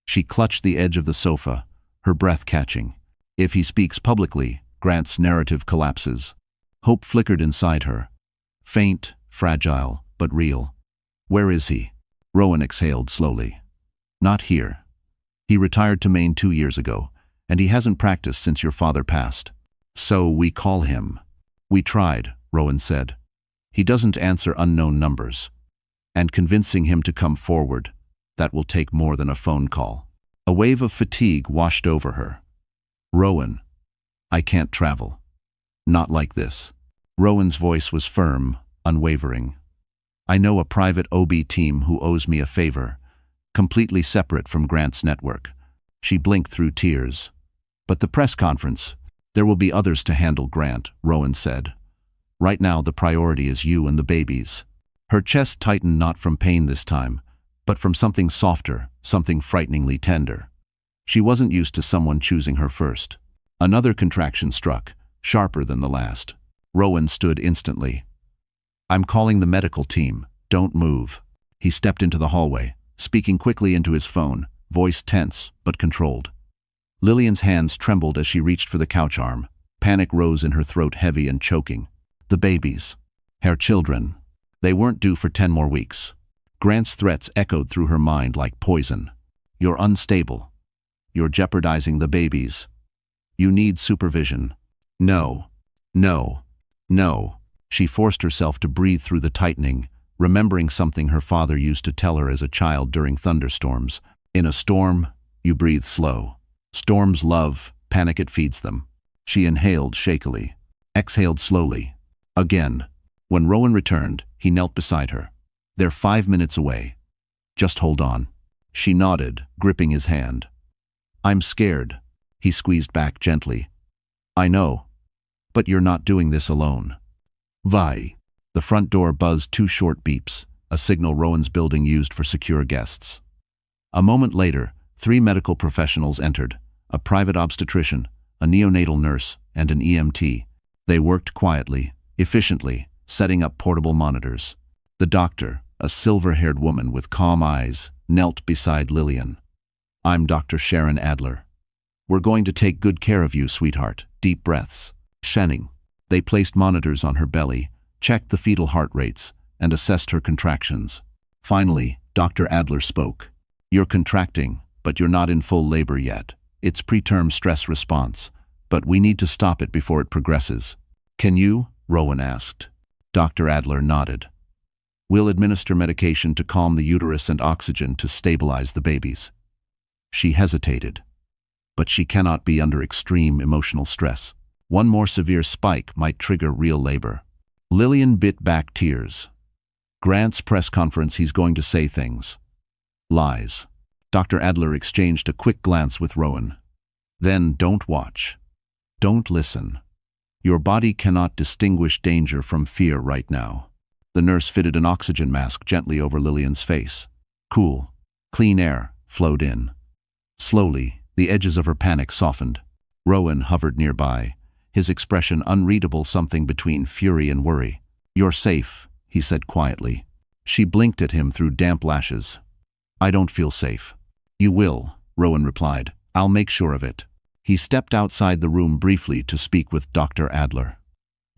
She clutched the edge of the sofa, her breath catching. If he speaks publicly, Grant's narrative collapses. Hope flickered inside her. Faint, fragile, but real. Where is he? Rowan exhaled slowly. Not here. He retired to Maine 2 years ago, and he hasn't practiced since your father passed. So we call him. We tried, Rowan said. He doesn't answer unknown numbers. And convincing him to come forward, that will take more than a phone call. A wave of fatigue washed over her. Rowan, I can't travel. Not like this. Rowan's voice was firm, unwavering. I know a private OB team who owes me a favor, completely separate from Grant's network. She blinked through tears. But the press conference, there will be others to handle Grant, Rowan said. Right now the priority is you and the babies. Her chest tightened not from pain this time, but from something softer, something frighteningly tender. She wasn't used to someone choosing her first. Another contraction struck, sharper than the last. Rowan stood instantly. I'm calling the medical team. Don't move. He stepped into the hallway, speaking quickly into his phone, voice tense but controlled. Lillian's hands trembled as she reached for the couch arm. Panic rose in her throat, heavy and choking. The babies. Her children. They weren't due for 10 more weeks. Grant's threats echoed through her mind like poison. You're unstable. You're jeopardizing the babies. You need supervision. No. No. No. She forced herself to breathe through the tightening, remembering something her father used to tell her as a child during thunderstorms. In a storm, you breathe slow. Storms love, panic it feeds them. She inhaled shakily, exhaled slowly. Again. When Rowan returned, he knelt beside her. They're 5 minutes away. Just hold on. She nodded, gripping his hand. I'm scared. He squeezed back gently. I know. But you're not doing this alone. Vi. The front door buzzed 2 short beeps, a signal Rowan's building used for secure guests. A moment later, 3 medical professionals entered, a private obstetrician, a neonatal nurse, and an EMT. They worked quietly, efficiently, setting up portable monitors. The doctor, a silver-haired woman with calm eyes, knelt beside Lillian. I'm Dr. Sharon Adler. We're going to take good care of you, sweetheart. Deep breaths. Shanning. They placed monitors on her belly, checked the fetal heart rates, and assessed her contractions. Finally, Dr. Adler spoke. You're contracting, but you're not in full labor yet. It's preterm stress response, but we need to stop it before it progresses. Can you? Rowan asked. Dr. Adler nodded. We'll administer medication to calm the uterus and oxygen to stabilize the babies. She hesitated. But she cannot be under extreme emotional stress. One more severe spike might trigger real labor. Lillian bit back tears. Grant's press conference, he's going to say things. Lies. Dr. Adler exchanged a quick glance with Rowan. Then don't watch. Don't listen. Your body cannot distinguish danger from fear right now. The nurse fitted an oxygen mask gently over Lillian's face. Cool, clean air flowed in. Slowly, the edges of her panic softened. Rowan hovered nearby, his expression unreadable, something between fury and worry. You're safe, he said quietly. She blinked at him through damp lashes. I don't feel safe. You will, Rowan replied. I'll make sure of it. He stepped outside the room briefly to speak with Dr. Adler.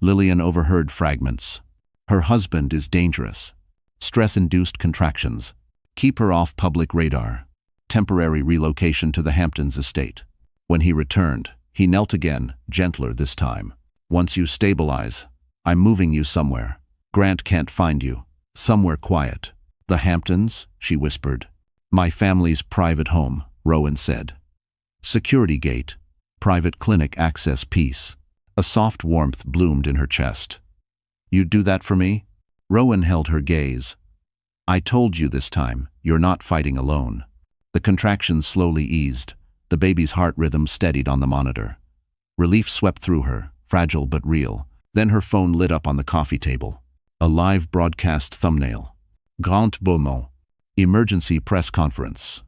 Lillian overheard fragments. Her husband is dangerous. Stress-induced contractions. Keep her off public radar. Temporary relocation to the Hamptons estate. When he returned, he knelt again, gentler this time. Once you stabilize, I'm moving you somewhere. Grant can't find you. Somewhere quiet. The Hamptons, she whispered. My family's private home, Rowan said. Security gate. Private clinic access piece. A soft warmth bloomed in her chest. You'd do that for me? Rowan held her gaze. I told you this time, you're not fighting alone. The contractions slowly eased. The baby's heart rhythm steadied on the monitor. Relief swept through her, fragile but real. Then her phone lit up on the coffee table. A live broadcast thumbnail. Grand Beaumont. Emergency press conference.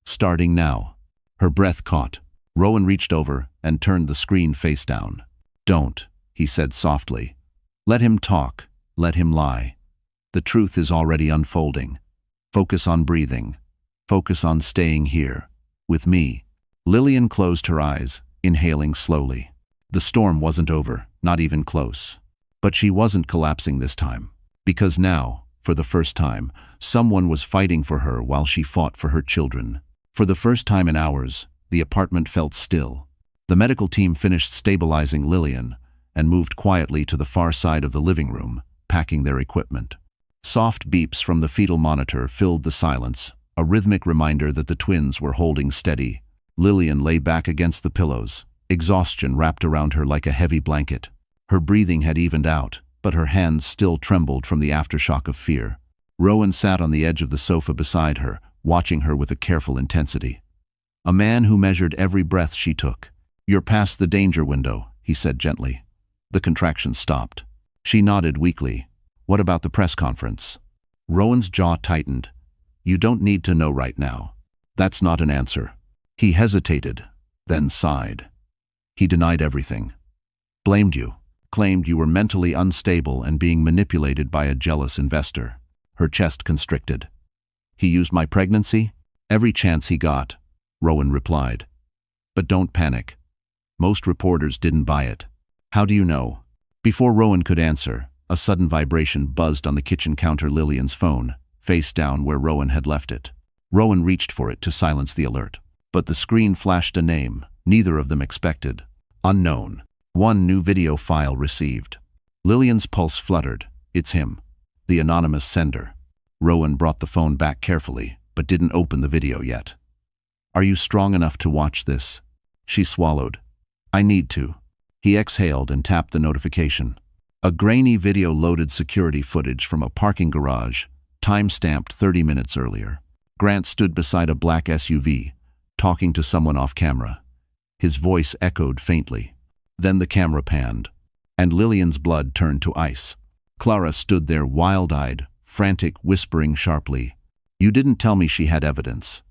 Starting now. Her breath caught. Rowan reached over and turned the screen face down. Don't, he said softly. Let him talk. Let him lie. The truth is already unfolding. Focus on breathing. Focus on staying here. With me. Lillian closed her eyes, inhaling slowly. The storm wasn't over, not even close. But she wasn't collapsing this time. Because now, for the first time, someone was fighting for her while she fought for her children. For the first time in hours, the apartment felt still. The medical team finished stabilizing Lillian and moved quietly to the far side of the living room, packing their equipment. Soft beeps from the fetal monitor filled the silence, a rhythmic reminder that the twins were holding steady. Lillian lay back against the pillows, Exhaustion wrapped around her like a heavy blanket. Her breathing had evened out, but her hands still trembled from the aftershock of fear. Rowan sat on the edge of the sofa beside her, watching her with a careful intensity. A man who measured every breath she took. "You're past the danger window," he said gently. The contractions stopped. She nodded weakly. "What about the press conference?" Rowan's jaw tightened. "You don't need to know right now." "That's not an answer." He hesitated, then sighed. He denied everything. Blamed you. Claimed you were mentally unstable and being manipulated by a jealous investor. Her chest constricted. "He used my pregnancy?" "Every chance he got," Rowan replied. "But don't panic. Most reporters didn't buy it." "How do you know?" Before Rowan could answer, a sudden vibration buzzed on the kitchen counter. Lillian's phone, face down where Rowan had left it. Rowan reached for it to silence the alert. But the screen flashed a name neither of them expected. Unknown. One new video file received. Lillian's pulse fluttered. It's him. The anonymous sender. Rowan brought the phone back carefully, but didn't open the video yet. "Are you strong enough to watch this?" She swallowed. "I need to." He exhaled and tapped the notification. A grainy video loaded security footage from a parking garage, time-stamped 30 minutes earlier. Grant stood beside a black SUV, talking to someone off camera. His voice echoed faintly. Then the camera panned, and Lillian's blood turned to ice. Clara stood there wild-eyed, frantic, whispering sharply. "You didn't tell me she had evidence.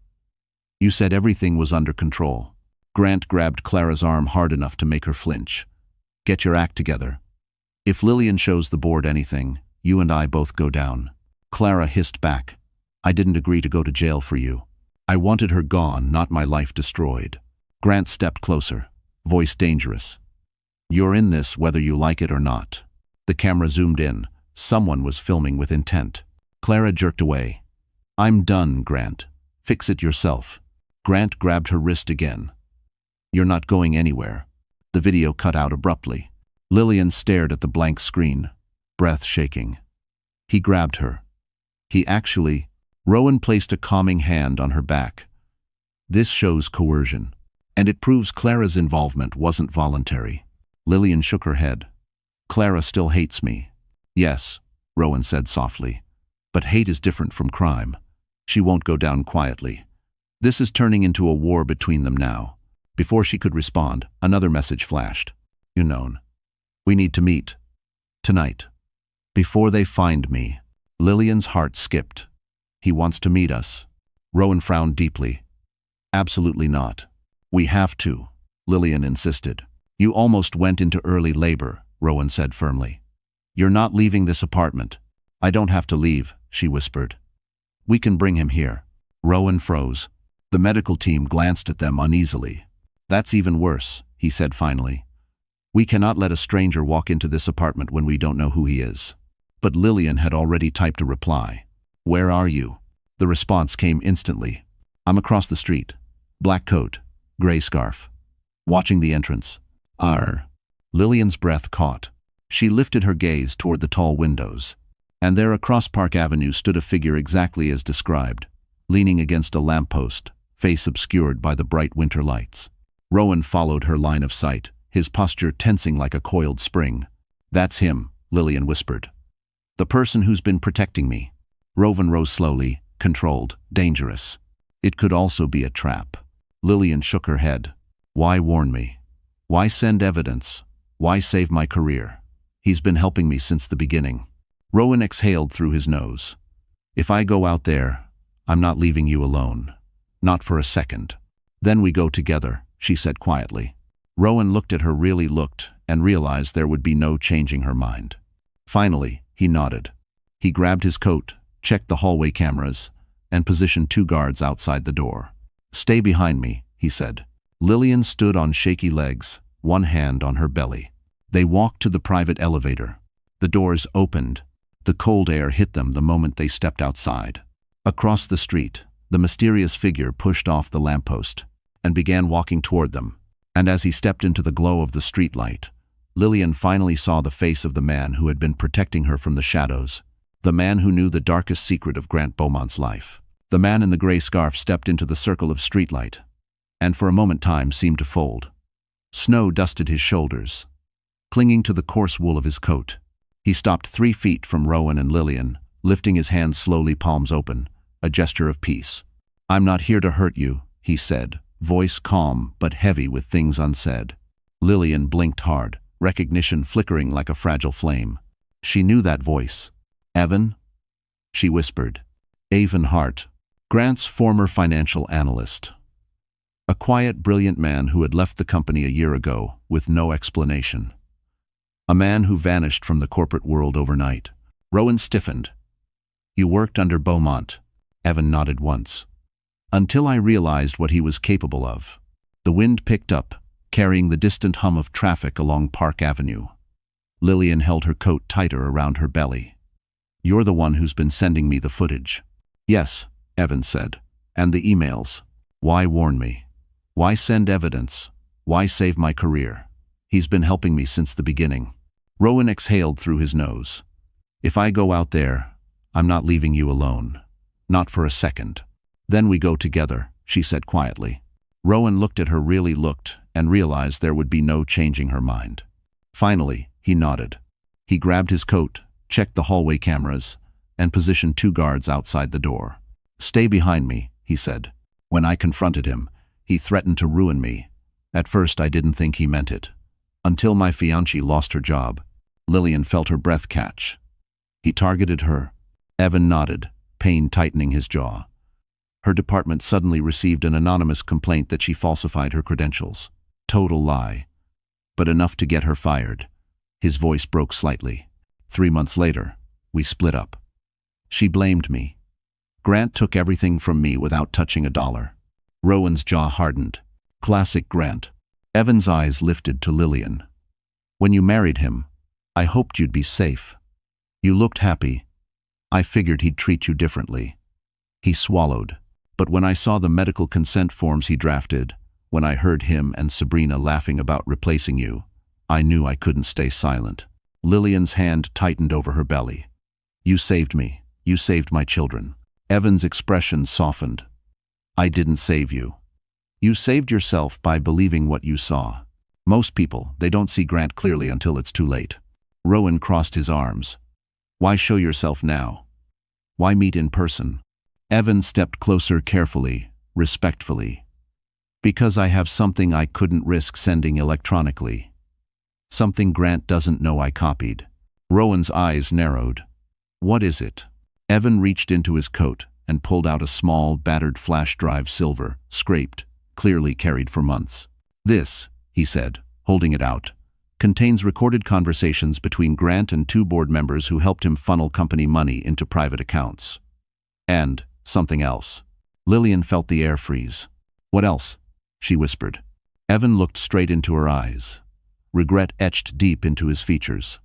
You said everything was under control." Grant grabbed Clara's arm hard enough to make her flinch. "Get your act together. If Lillian shows the board anything, you and I both go down." Clara hissed back. "I didn't agree to go to jail for you. I wanted her gone, not my life destroyed." Grant stepped closer, voice dangerous. "You're in this whether you like it or not." The camera zoomed in. Someone was filming with intent. Clara jerked away. "I'm done, Grant. Fix it yourself." Grant grabbed her wrist again. "You're not going anywhere." The video cut out abruptly. Lillian stared at the blank screen, breath shaking. He grabbed her. Rowan placed a calming hand on her back. "This shows coercion, and it proves Clara's involvement wasn't voluntary." Lillian shook her head. "Clara still hates me." "Yes," Rowan said softly. "But hate is different from crime. She won't go down quietly. This is turning into a war between them now." Before she could respond, another message flashed. "You known. We need to meet. Tonight. Before they find me." Lillian's heart skipped. "He wants to meet us." Rowan frowned deeply. "Absolutely not. We have to," Lillian insisted. "You almost went into early labor," Rowan said firmly. "You're not leaving this apartment." "I don't have to leave," she whispered. "We can bring him here." Rowan froze. The medical team glanced at them uneasily. "That's even worse," he said finally. "We cannot let a stranger walk into this apartment when we don't know who he is." But Lillian had already typed a reply. "Where are you?" The response came instantly. "I'm across the street. Black coat, gray scarf. Watching the entrance." "Arr." Lillian's breath caught. She lifted her gaze toward the tall windows. And there across Park Avenue stood a figure exactly as described, leaning against a lamppost, face obscured by the bright winter lights. Rowan followed her line of sight, his posture tensing like a coiled spring. "That's him," Lillian whispered. "The person who's been protecting me." Rowan rose slowly, controlled, dangerous. It could also be a trap. Lillian shook her head. "Why warn me? Why send evidence? Why save my career? He's been helping me since the beginning." Rowan exhaled through his nose. "If I go out there, I'm not leaving you alone. Not for a second." "Then we go together," she said quietly. Rowan looked at her, really looked, and realized there would be no changing her mind. Finally, he nodded. He grabbed his coat, checked the hallway cameras, and positioned 2 guards outside the door. "Stay behind me," he said. Lillian stood on shaky legs, one hand on her belly. They walked to the private elevator. The doors opened. The cold air hit them the moment they stepped outside. Across the street, the mysterious figure pushed off the lamppost and began walking toward them. And as he stepped into the glow of the streetlight, Lillian finally saw the face of the man who had been protecting her from the shadows, the man who knew the darkest secret of Grant Beaumont's life. The man in the gray scarf stepped into the circle of streetlight, and for a moment time seemed to fold. Snow dusted his shoulders, clinging to the coarse wool of his coat. He stopped 3 feet from Rowan and Lillian, lifting his hands slowly, palms open, a gesture of peace. "I'm not here to hurt you," he said, voice calm but heavy with things unsaid. Lillian blinked hard, recognition flickering like a fragile flame. She knew that voice. "Evan?" she whispered. Evan Hart, Grant's former financial analyst. A quiet, brilliant man who had left the company a year ago with no explanation. A man who vanished from the corporate world overnight. Rowan stiffened. "You worked under Beaumont." Evan nodded once. "Until I realized what he was capable of." The wind picked up, carrying the distant hum of traffic along Park Avenue. Lillian held her coat tighter around her belly. "You're the one who's been sending me the footage." "Yes," Evan said. "And the emails. Why warn me? Why send evidence? Why save my career? He's been helping me since the beginning." Rowan exhaled through his nose. "If I go out there, I'm not leaving you alone. Not for a second." "Then we go together," she said quietly. Rowan looked at her, really looked, and realized there would be no changing her mind. Finally, he nodded. He grabbed his coat, checked the hallway cameras, and positioned 2 guards outside the door. "Stay behind me," he said. When I confronted him, he threatened to ruin me. At first I didn't think he meant it. Until my fiancée lost her job. Lillian felt her breath catch. "He targeted her." Evan nodded, pain tightening his jaw. "Her department suddenly received an anonymous complaint that she falsified her credentials. Total lie. But enough to get her fired." His voice broke slightly. 3 months later, we split up. She blamed me. Grant took everything from me without touching a dollar." Rowan's jaw hardened. Classic Grant. Evan's eyes lifted to Lillian. "When you married him, I hoped you'd be safe. You looked happy. I figured he'd treat you differently." He swallowed. "But when I saw the medical consent forms he drafted, when I heard him and Sabrina laughing about replacing you, I knew I couldn't stay silent." Lillian's hand tightened over her belly. "You saved me. You saved my children." Evan's expression softened. "I didn't save you. You saved yourself by believing what you saw. Most people, they don't see Grant clearly until it's too late." Rowan crossed his arms. "Why show yourself now? Why meet in person?" Evan stepped closer carefully, respectfully. "Because I have something I couldn't risk sending electronically. Something Grant doesn't know I copied." Rowan's eyes narrowed. "What is it?" Evan reached into his coat and pulled out a small, battered flash drive, silver, scraped, clearly carried for months. "This," he said, holding it out, "contains recorded conversations between Grant and 2 board members who helped him funnel company money into private accounts. And something else." Lillian felt the air freeze. "What else?" she whispered. Evan looked straight into her eyes. Regret etched deep into his features.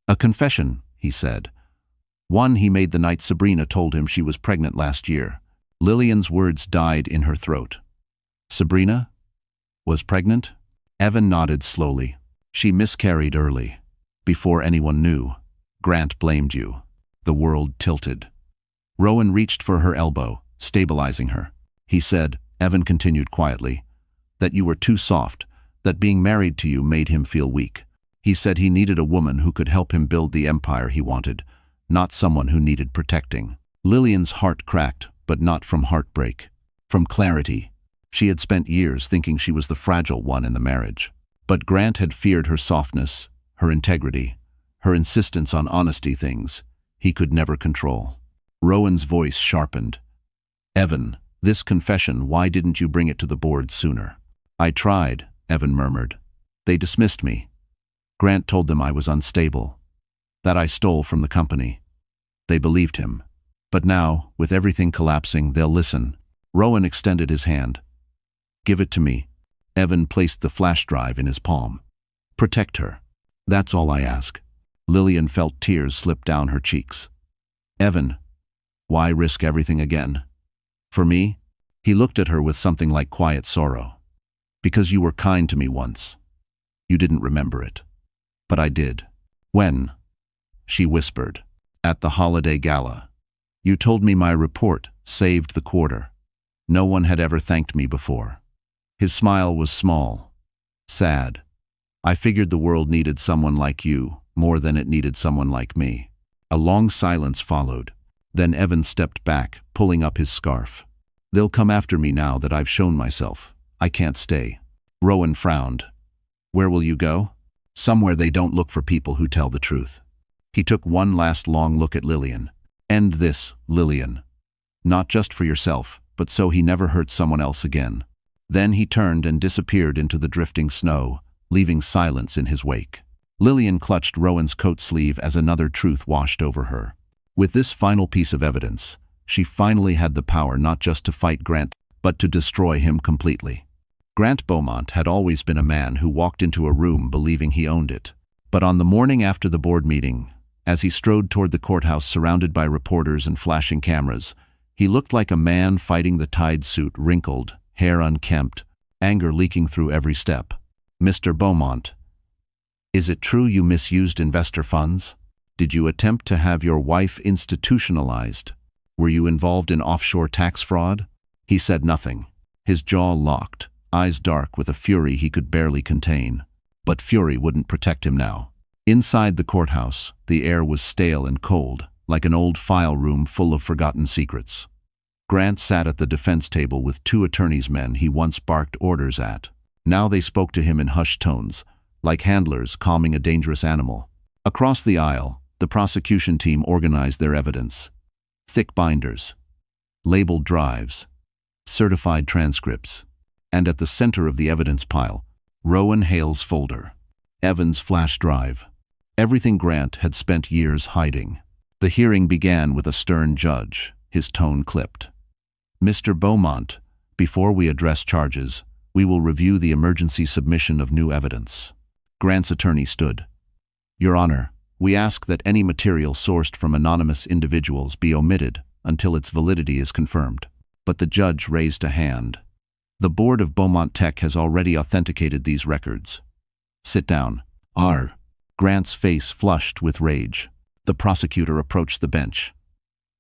"A confession," he said. "One he made the night Sabrina told him she was pregnant last year." Lillian's words died in her throat. "Sabrina? Was pregnant?" Evan nodded slowly. "She miscarried early. Before anyone knew. Grant blamed you." The world tilted. Rowan reached for her elbow, stabilizing her. "He said," Evan continued quietly, "that you were too soft, that being married to you made him feel weak. He said he needed a woman who could help him build the empire he wanted, not someone who needed protecting." Lillian's heart cracked, but not from heartbreak. From clarity. She had spent years thinking she was the fragile one in the marriage. But Grant had feared her softness, her integrity, her insistence on honesty, things he could never control. Rowan's voice sharpened. "Evan, this confession, why didn't you bring it to the board sooner?" "I tried," Evan murmured. "They dismissed me. Grant told them I was unstable, that I stole from the company. They believed him. But now, with everything collapsing, they'll listen." Rowan extended his hand. "Give it to me." Evan placed the flash drive in his palm. "Protect her. That's all I ask." Lillian felt tears slip down her cheeks. "Evan, why risk everything again? For me?" He looked at her with something like quiet sorrow. "Because you were kind to me once. You didn't remember it. But I did." "When?" she whispered. "At the holiday gala. You told me my report saved the quarter. No one had ever thanked me before." His smile was small, Sad. I figured the world needed someone like you more than it needed someone like me. A long silence followed. Then Evan stepped back, pulling up his scarf. They'll come after me now that I've shown myself. I can't stay. Rowan frowned. Where will you go? Somewhere they don't look for people who tell the truth. He took one last long look at Lillian. End this, Lillian. Not just for yourself, but so he never hurts someone else again. Then he turned and disappeared into the drifting snow, leaving silence in his wake. Lillian clutched Rowan's coat sleeve as another truth washed over her. With this final piece of evidence, she finally had the power not just to fight Grant, but to destroy him completely. Grant Beaumont had always been a man who walked into a room believing he owned it. But on the morning after the board meeting, as he strode toward the courthouse surrounded by reporters and flashing cameras, he looked like a man fighting the tide suit, wrinkled, hair unkempt, anger leaking through every step. Mr. Beaumont, is it true you misused investor funds? Did you attempt to have your wife institutionalized? Were you involved in offshore tax fraud? He said nothing. His jaw locked, eyes dark with a fury he could barely contain. But fury wouldn't protect him now. Inside the courthouse, the air was stale and cold, like an old file room full of forgotten secrets. Grant sat at the defense table with two attorneys' men he once barked orders at. Now they spoke to him in hushed tones, like handlers calming a dangerous animal. Across the aisle, the prosecution team organized their evidence. Thick binders, labeled drives, certified transcripts, and at the center of the evidence pile, Rowan Hale's folder, Evan's flash drive, everything Grant had spent years hiding. The hearing began with a stern judge, his tone clipped. Mr. Beaumont, before we address charges, we will review the emergency submission of new evidence. Grant's attorney stood. Your Honor, we ask that any material sourced from anonymous individuals be omitted until its validity is confirmed. But the judge raised a hand. The board of Beaumont Tech has already authenticated these records. Sit down. Grant's face flushed with rage. The prosecutor approached the bench.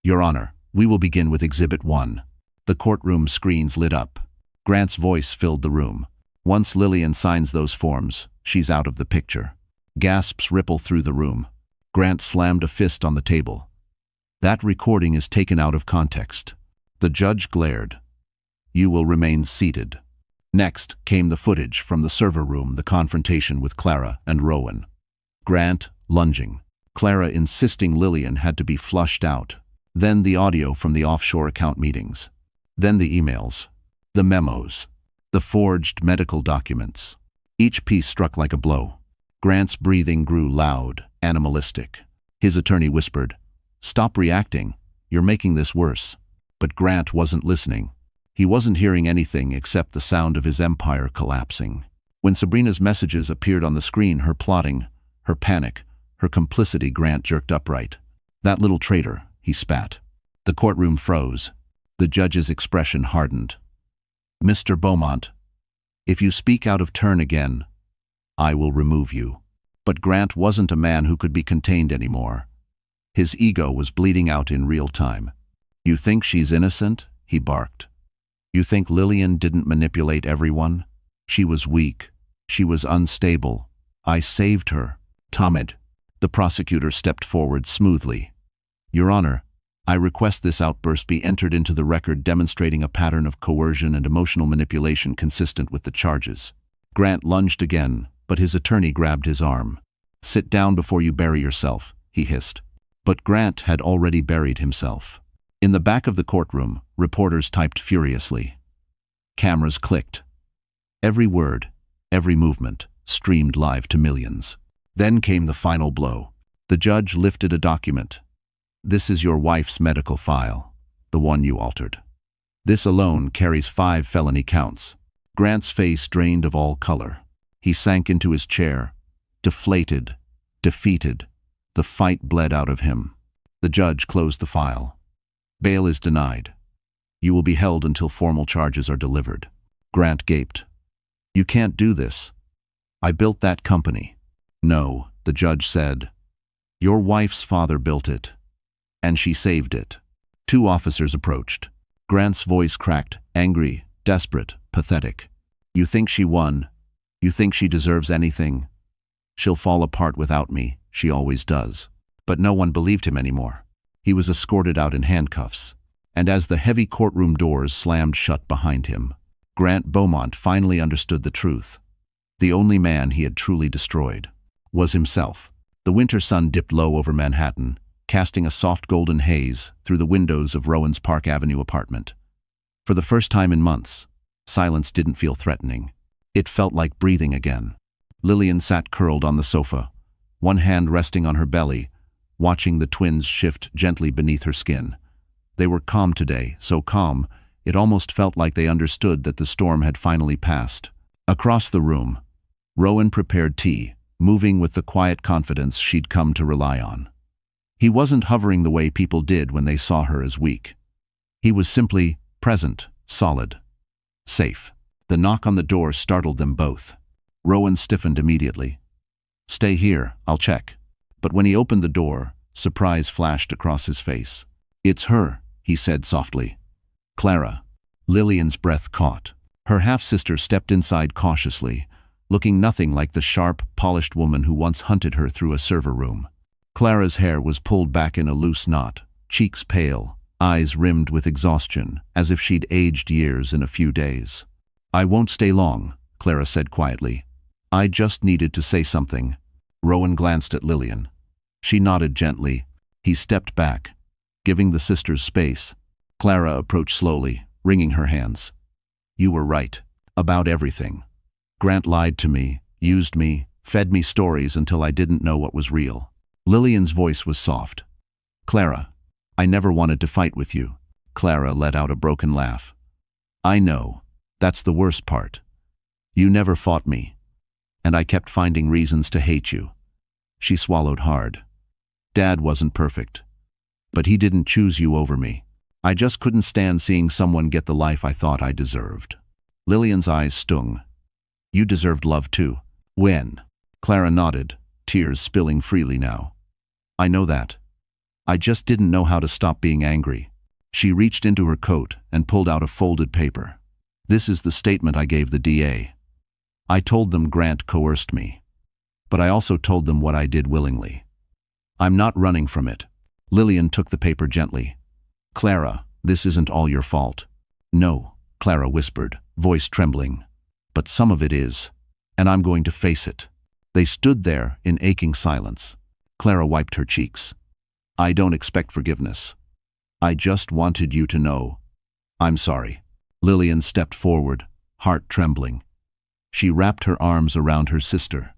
Your Honor, we will begin with Exhibit 1. The courtroom screens lit up. Grant's voice filled the room. Once Lillian signs those forms, she's out of the picture. Gasps ripple through the room. Grant slammed a fist on the table. That recording is taken out of context. The judge glared. You will remain seated. Next came the footage from the server room, the confrontation with Clara and Rowan. Grant lunging. Clara insisting Lillian had to be flushed out. Then the audio from the offshore account meetings. Then the emails. The memos. The forged medical documents. Each piece struck like a blow. Grant's breathing grew loud, animalistic. His attorney whispered, "Stop reacting. You're making this worse." But Grant wasn't listening. He wasn't hearing anything except the sound of his empire collapsing. When Sabrina's messages appeared on the screen, her plotting, her panic, her complicity, Grant jerked upright. That little traitor, he spat. The courtroom froze. The judge's expression hardened. Mr. Beaumont, if you speak out of turn again, I will remove you. But Grant wasn't a man who could be contained anymore. His ego was bleeding out in real time. You think she's innocent? He barked. You think Lillian didn't manipulate everyone? She was weak. She was unstable. I saved her. Tomid. The prosecutor stepped forward smoothly. Your Honor, I request this outburst be entered into the record demonstrating a pattern of coercion and emotional manipulation consistent with the charges. Grant lunged again, but his attorney grabbed his arm. Sit down before you bury yourself, he hissed. But Grant had already buried himself. In the back of the courtroom, reporters typed furiously. Cameras clicked. Every word, every movement, streamed live to millions. Then came the final blow. The judge lifted a document. This is your wife's medical file, the one you altered. This alone carries 5 felony counts. Grant's face drained of all color. He sank into his chair, deflated, defeated. The fight bled out of him. The judge closed the file. Bail is denied. You will be held until formal charges are delivered. Grant gaped. You can't do this. I built that company. No, the judge said. Your wife's father built it. And she saved it. 2 officers approached. Grant's voice cracked, angry, desperate, pathetic. You think she won? You think she deserves anything? She'll fall apart without me, she always does. But no one believed him anymore. He was escorted out in handcuffs. And as the heavy courtroom doors slammed shut behind him, Grant Beaumont finally understood the truth. The only man he had truly destroyed was himself. The winter sun dipped low over Manhattan, casting a soft golden haze through the windows of Rowan's Park Avenue apartment. For the first time in months, silence didn't feel threatening. It felt like breathing again. Lillian sat curled on the sofa, one hand resting on her belly, watching the twins shift gently beneath her skin. They were calm today, so calm, it almost felt like they understood that the storm had finally passed. Across the room, Rowan prepared tea, moving with the quiet confidence she'd come to rely on. He wasn't hovering the way people did when they saw her as weak. He was simply present, solid, safe. The knock on the door startled them both. Rowan stiffened immediately. "Stay here, I'll check." But when he opened the door, surprise flashed across his face. "It's her," he said softly. "Clara." Lillian's breath caught. Her half-sister stepped inside cautiously, looking nothing like the sharp, polished woman who once hunted her through a server room. Clara's hair was pulled back in a loose knot, cheeks pale, eyes rimmed with exhaustion, as if she'd aged years in a few days. "I won't stay long," Clara said quietly. "I just needed to say something." Rowan glanced at Lillian. She nodded gently. He stepped back, giving the sisters space. Clara approached slowly, wringing her hands. "You were right. About everything. Grant lied to me, used me, fed me stories until I didn't know what was real." Lillian's voice was soft. "Clara, I never wanted to fight with you." Clara let out a broken laugh. "I know. That's the worst part. You never fought me, and I kept finding reasons to hate you." She swallowed hard. "Dad wasn't perfect, but he didn't choose you over me. I just couldn't stand seeing someone get the life I thought I deserved." Lillian's eyes stung. "You deserved love too." "When?" Clara nodded, tears spilling freely now. "I know that. I just didn't know how to stop being angry." She reached into her coat and pulled out a folded paper. "This is the statement I gave the DA. I told them Grant coerced me, but I also told them what I did willingly. I'm not running from it." Lillian took the paper gently. "Clara, this isn't all your fault." "No," Clara whispered, voice trembling. "But some of it is, and I'm going to face it." They stood there in aching silence. Clara wiped her cheeks. "I don't expect forgiveness. I just wanted you to know. I'm sorry." Lillian stepped forward, heart trembling. She wrapped her arms around her sister.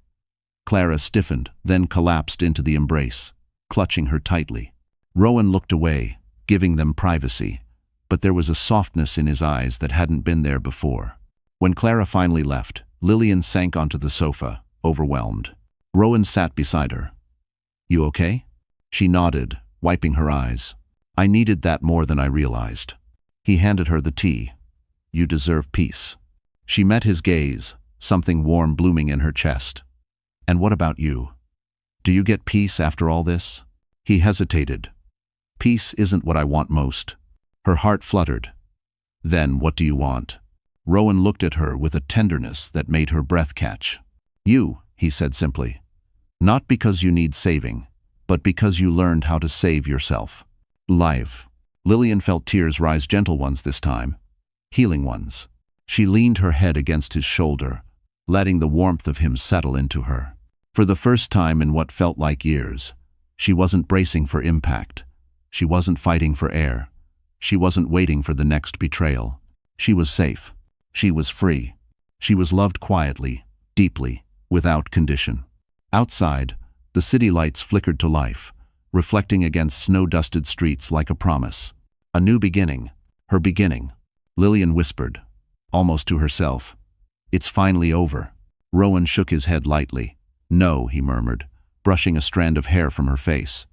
Clara stiffened, then collapsed into the embrace, clutching her tightly. Rowan looked away, giving them privacy, but there was a softness in his eyes that hadn't been there before. When Clara finally left, Lillian sank onto the sofa, overwhelmed. Rowan sat beside her. "You okay?" She nodded, wiping her eyes. "I needed that more than I realized." He handed her the tea. "You deserve peace." She met his gaze, something warm blooming in her chest. "And what about you? Do you get peace after all this?" He hesitated. "Peace isn't what I want most." Her heart fluttered. "Then what do you want?" Rowan looked at her with a tenderness that made her breath catch. "You," he said simply. "Not because you need saving, but because you learned how to save yourself." Life. Lillian felt tears rise, gentle ones this time, healing ones. She leaned her head against his shoulder, letting the warmth of him settle into her. For the first time in what felt like years, she wasn't bracing for impact. She wasn't fighting for air. She wasn't waiting for the next betrayal. She was safe. She was free. She was loved quietly, deeply, without condition. Outside, the city lights flickered to life, reflecting against snow-dusted streets like a promise. A new beginning. Her beginning. Lillian whispered, almost to herself, "It's finally over." Rowan shook his head lightly. "No," he murmured, brushing a strand of hair from her face.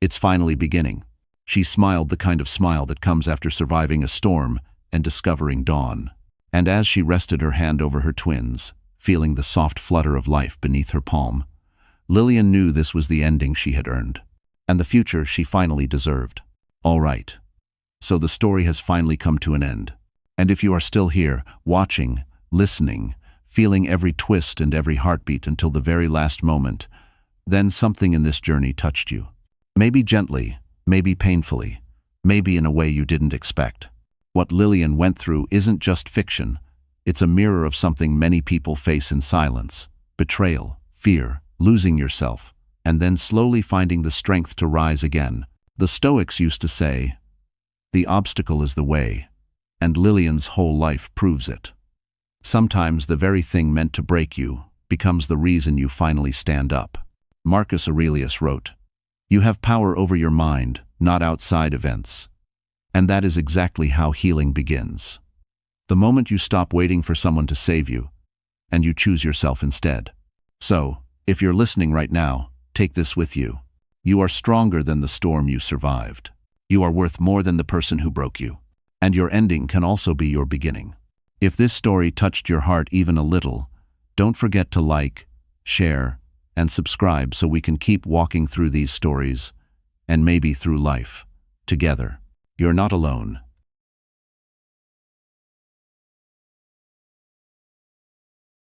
"It's finally beginning." She smiled, the kind of smile that comes after surviving a storm and discovering dawn. And as she rested her hand over her twins, feeling the soft flutter of life beneath her palm, Lillian knew this was the ending she had earned, and the future she finally deserved. All right. So the story has finally come to an end. And if you are still here, watching, listening, feeling every twist and every heartbeat until the very last moment. Then something in this journey touched you. Maybe gently, maybe painfully, maybe in a way you didn't expect. What Lillian went through isn't just fiction. It's a mirror of something many people face in silence: betrayal, fear, losing yourself, and then slowly finding the strength to rise again. The Stoics used to say, "The obstacle is the way," and Lillian's whole life proves it. Sometimes the very thing meant to break you becomes the reason you finally stand up. Marcus Aurelius wrote, "You have power over your mind, not outside events." And that is exactly how healing begins. The moment you stop waiting for someone to save you, and you choose yourself instead. So, if you're listening right now, take this with you. You are stronger than the storm you survived. You are worth more than the person who broke you. And your ending can also be your beginning. If this story touched your heart even a little, don't forget to like, share, and subscribe so we can keep walking through these stories, and maybe through life, together. You're not alone.